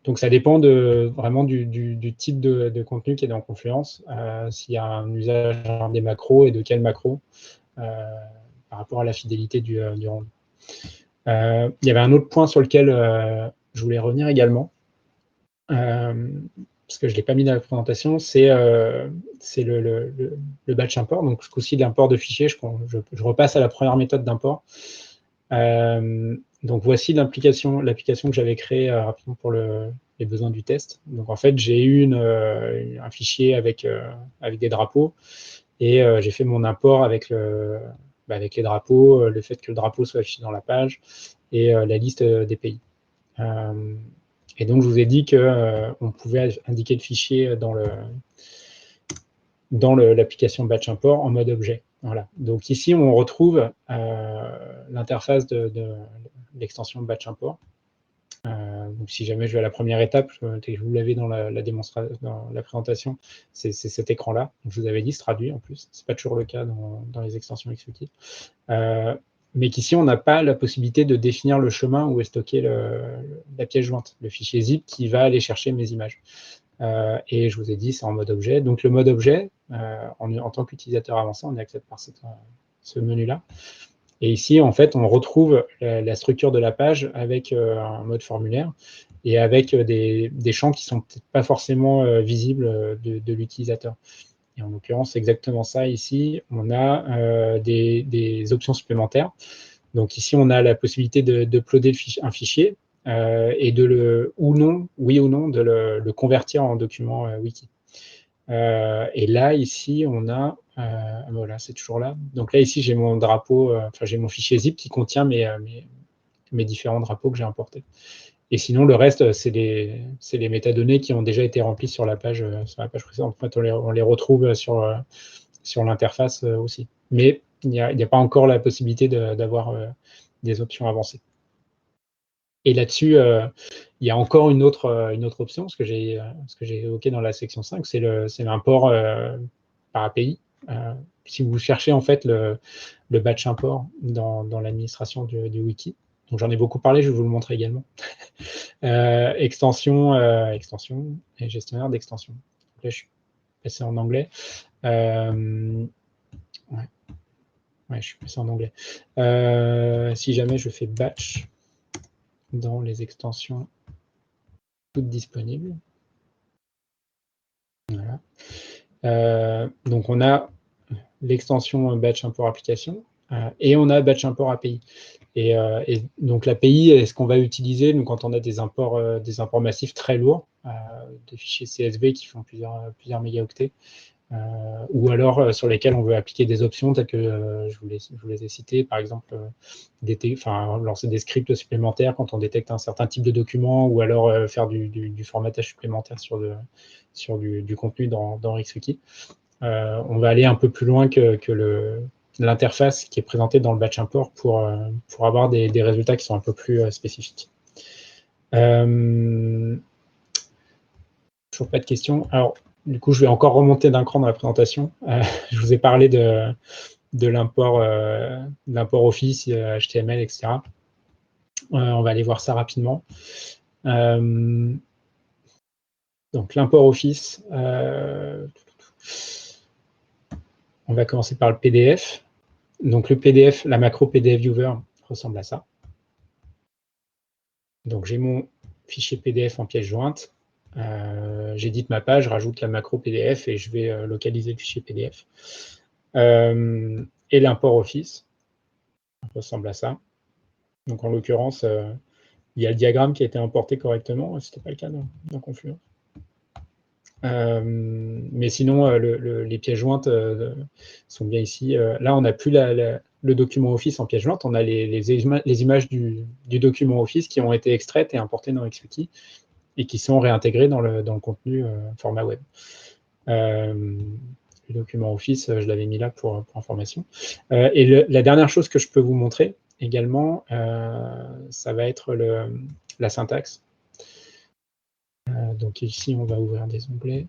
Donc ça dépend vraiment du type de contenu qui est dans Confluence, s'il y a un usage des macros et de quel macro par rapport à la fidélité du rendu. Il y avait un autre point sur lequel je voulais revenir également, parce que je ne l'ai pas mis dans la présentation, c'est le batch import. Donc, ce coup-ci, l'import de fichiers, je repasse à la première méthode d'import. Donc, voici l'application que j'avais créée rapidement pour les besoins du test. Donc, en fait, j'ai eu un fichier avec des drapeaux et j'ai fait mon import avec les drapeaux, le fait que le drapeau soit affiché dans la page et la liste des pays. Et donc, je vous ai dit qu'on pouvait indiquer le fichier dans l'application batch import en mode objet. Voilà. Donc ici, on retrouve l'interface de l'extension batch import. Donc si jamais je vais à la première étape, je vous l'avais dans la démonstration, dans la présentation, c'est cet écran-là. Je vous avais dit, se traduit en plus. Ce n'est pas toujours le cas dans les extensions XWiki. Mais qu'ici, on n'a pas la possibilité de définir le chemin où est stocké la pièce jointe, le fichier zip qui va aller chercher mes images. Et je vous ai dit, c'est en mode objet. Donc, le mode objet, en tant qu'utilisateur avancé, on est accès par ce menu-là. Et ici, en fait, on retrouve la structure de la page avec un mode formulaire et avec des champs qui ne sont peut-être pas forcément visibles de l'utilisateur. Et en l'occurrence, c'est exactement ça ici. On a des options supplémentaires. Donc ici, on a la possibilité d'uploader un fichier et oui ou non, de le convertir en document wiki. Et là, ici, on a... voilà, c'est toujours là. Donc là, ici, j'ai mon drapeau, j'ai mon fichier zip qui contient mes différents drapeaux que j'ai importés. Et sinon, le reste, c'est les métadonnées qui ont déjà été remplies sur la page précédente. En fait, on les retrouve sur l'interface aussi. Mais il n'y a pas encore la possibilité d'avoir des options avancées. Et là-dessus, il y a encore une autre option, ce que j'ai évoqué dans la section 5, c'est l'import par API. Si vous cherchez en fait le batch import dans l'administration du wiki, donc j'en ai beaucoup parlé, je vais vous le montrer également. Extension et gestionnaire d'extension. Là, je suis passé en anglais. Ouais, je suis passé en anglais. Si jamais je fais batch dans les extensions toutes disponibles. Voilà. Donc, on a l'extension batch import application et on a batch import API. Et donc, l'API est ce qu'on va utiliser nous, quand on a des imports massifs très lourds, des fichiers CSV qui font plusieurs mégaoctets, ou alors sur lesquels on veut appliquer des options telles que je vous les ai citées, par exemple lancer des scripts supplémentaires quand on détecte un certain type de document, ou alors faire du formatage supplémentaire sur du contenu dans XWiki. On va aller un peu plus loin que l'interface qui est présentée dans le batch import pour avoir des résultats qui sont un peu plus spécifiques. Toujours pas de questions. Alors, du coup, je vais encore remonter d'un cran dans la présentation. Je vous ai parlé de l'import Office, HTML, etc. On va aller voir ça rapidement. Donc, l'import Office, on va commencer par le PDF. Donc, le PDF, la macro PDF Viewer ressemble à ça. Donc, j'ai mon fichier PDF en pièce jointe. J'édite ma page, je rajoute la macro PDF et je vais localiser le fichier PDF. Et l'import Office ressemble à ça. Donc, en l'occurrence, il y a le diagramme qui a été importé correctement. Ce n'était pas le cas dans Confluence. Mais sinon, les pièces jointes sont bien ici. Là, on n'a plus le document Office en pièce jointe. On a les images du document Office qui ont été extraites et importées dans XWiki et qui sont réintégrées dans le contenu format web. Le document Office, je l'avais mis là pour information. Et la dernière chose que je peux vous montrer également, ça va être la syntaxe. Donc ici, on va ouvrir des onglets.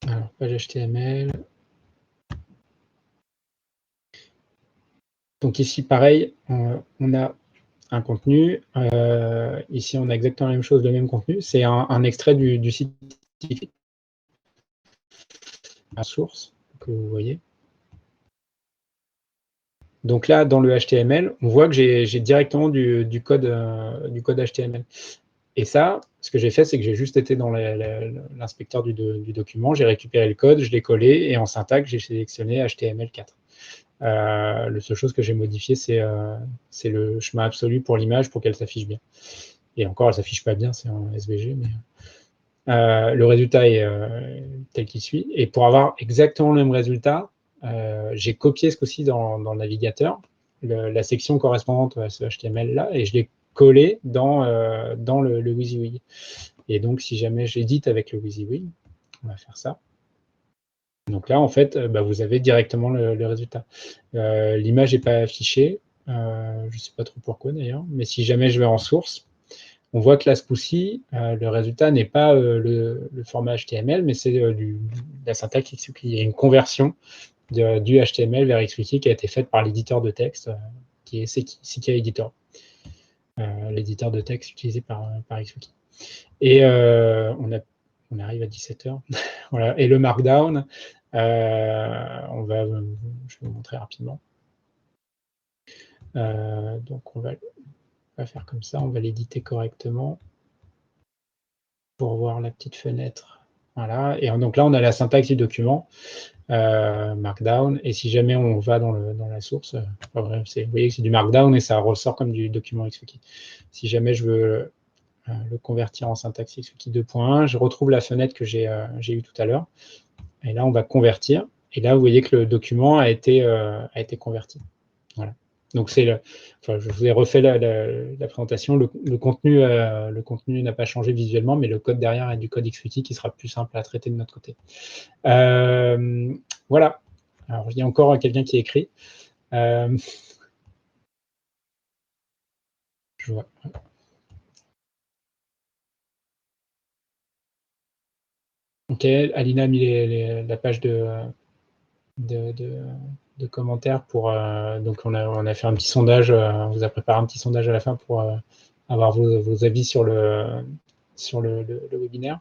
Alors, page HTML. Donc ici, pareil, on a un contenu. Ici, on a exactement la même chose, le même contenu. C'est un extrait du site à source que vous voyez. Donc là, dans le HTML, on voit que j'ai directement du code HTML. Et ça, ce que j'ai fait, c'est que j'ai juste été dans l'inspecteur du document, j'ai récupéré le code, je l'ai collé, et en syntaxe, j'ai sélectionné HTML4. La seule chose que j'ai modifiée, c'est le chemin absolu pour l'image pour qu'elle s'affiche bien. Et encore, elle ne s'affiche pas bien, c'est en SVG, mais le résultat est tel qu'il suit. Et pour avoir exactement le même résultat, j'ai copié ce coup-ci dans le navigateur, la section correspondante à ce HTML-là, et je l'ai collé dans le WYSIWYG. Et donc, si jamais j'édite avec le WYSIWYG, on va faire ça. Donc là, en fait, vous avez directement le résultat. L'image n'est pas affichée. Je ne sais pas trop pourquoi d'ailleurs, mais si jamais je vais en source, on voit que là, ce coup-ci, le résultat n'est pas le format HTML, mais c'est la syntaxe XWiki. Il y a une conversion du HTML vers XWiki qui a été faite par l'éditeur de texte, qui est CK Editor, l'éditeur de texte utilisé par XWiki. Et on arrive à 17h. Voilà. Et le Markdown, je vais vous montrer rapidement. Donc, on va faire comme ça, on va l'éditer correctement pour voir la petite fenêtre. Voilà. Et donc là, on a la syntaxe du document, Markdown. Et si jamais on va dans la source, vous voyez que c'est du Markdown et ça ressort comme du document XWiki. Si jamais je veux le convertir en syntaxe XWiki 2.1, je retrouve la fenêtre que j'ai eue tout à l'heure. Et là, on va convertir. Et là, vous voyez que le document a été converti. Voilà. Donc, je vous ai refait la présentation. Le contenu n'a pas changé visuellement, mais le code derrière est du code XWiki qui sera plus simple à traiter de notre côté. Voilà. Alors, il y a encore quelqu'un qui écrit. Je vois. Ok, Alina a mis la page de commentaires pour. Donc, on a fait un petit sondage. On vous a préparé un petit sondage à la fin pour avoir vos avis sur le webinaire.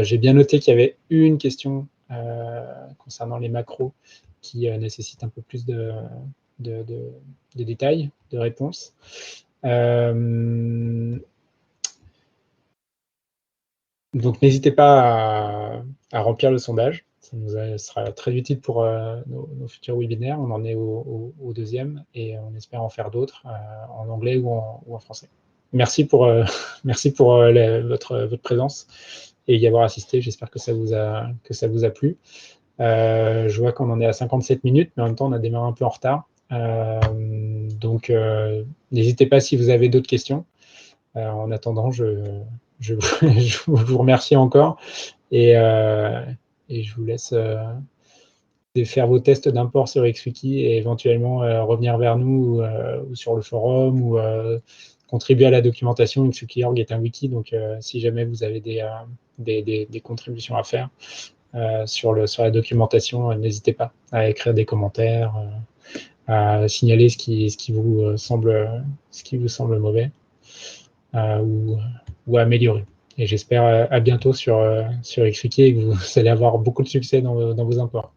J'ai bien noté qu'il y avait une question concernant les macros qui nécessite un peu plus de détails, de réponses. Donc, n'hésitez pas à remplir le sondage. Ça nous sera très utile pour nos futurs webinaires. On en est au deuxième et on espère en faire d'autres en anglais ou en français. Merci pour votre présence et y avoir assisté. J'espère que ça vous a plu. Je vois qu'on en est à 57 minutes, mais en même temps, on a démarré un peu en retard. Donc, n'hésitez pas si vous avez d'autres questions. En attendant, je vous remercie encore et je vous laisse faire vos tests d'import sur XWiki et éventuellement revenir vers nous ou sur le forum ou contribuer à la documentation. XWiki.org est un wiki, donc si jamais vous avez des contributions à faire sur la documentation, n'hésitez pas à écrire des commentaires, à signaler ce qui vous semble mauvais. Ou améliorer. Et j'espère à bientôt sur XWiki et que vous allez avoir beaucoup de succès dans vos imports.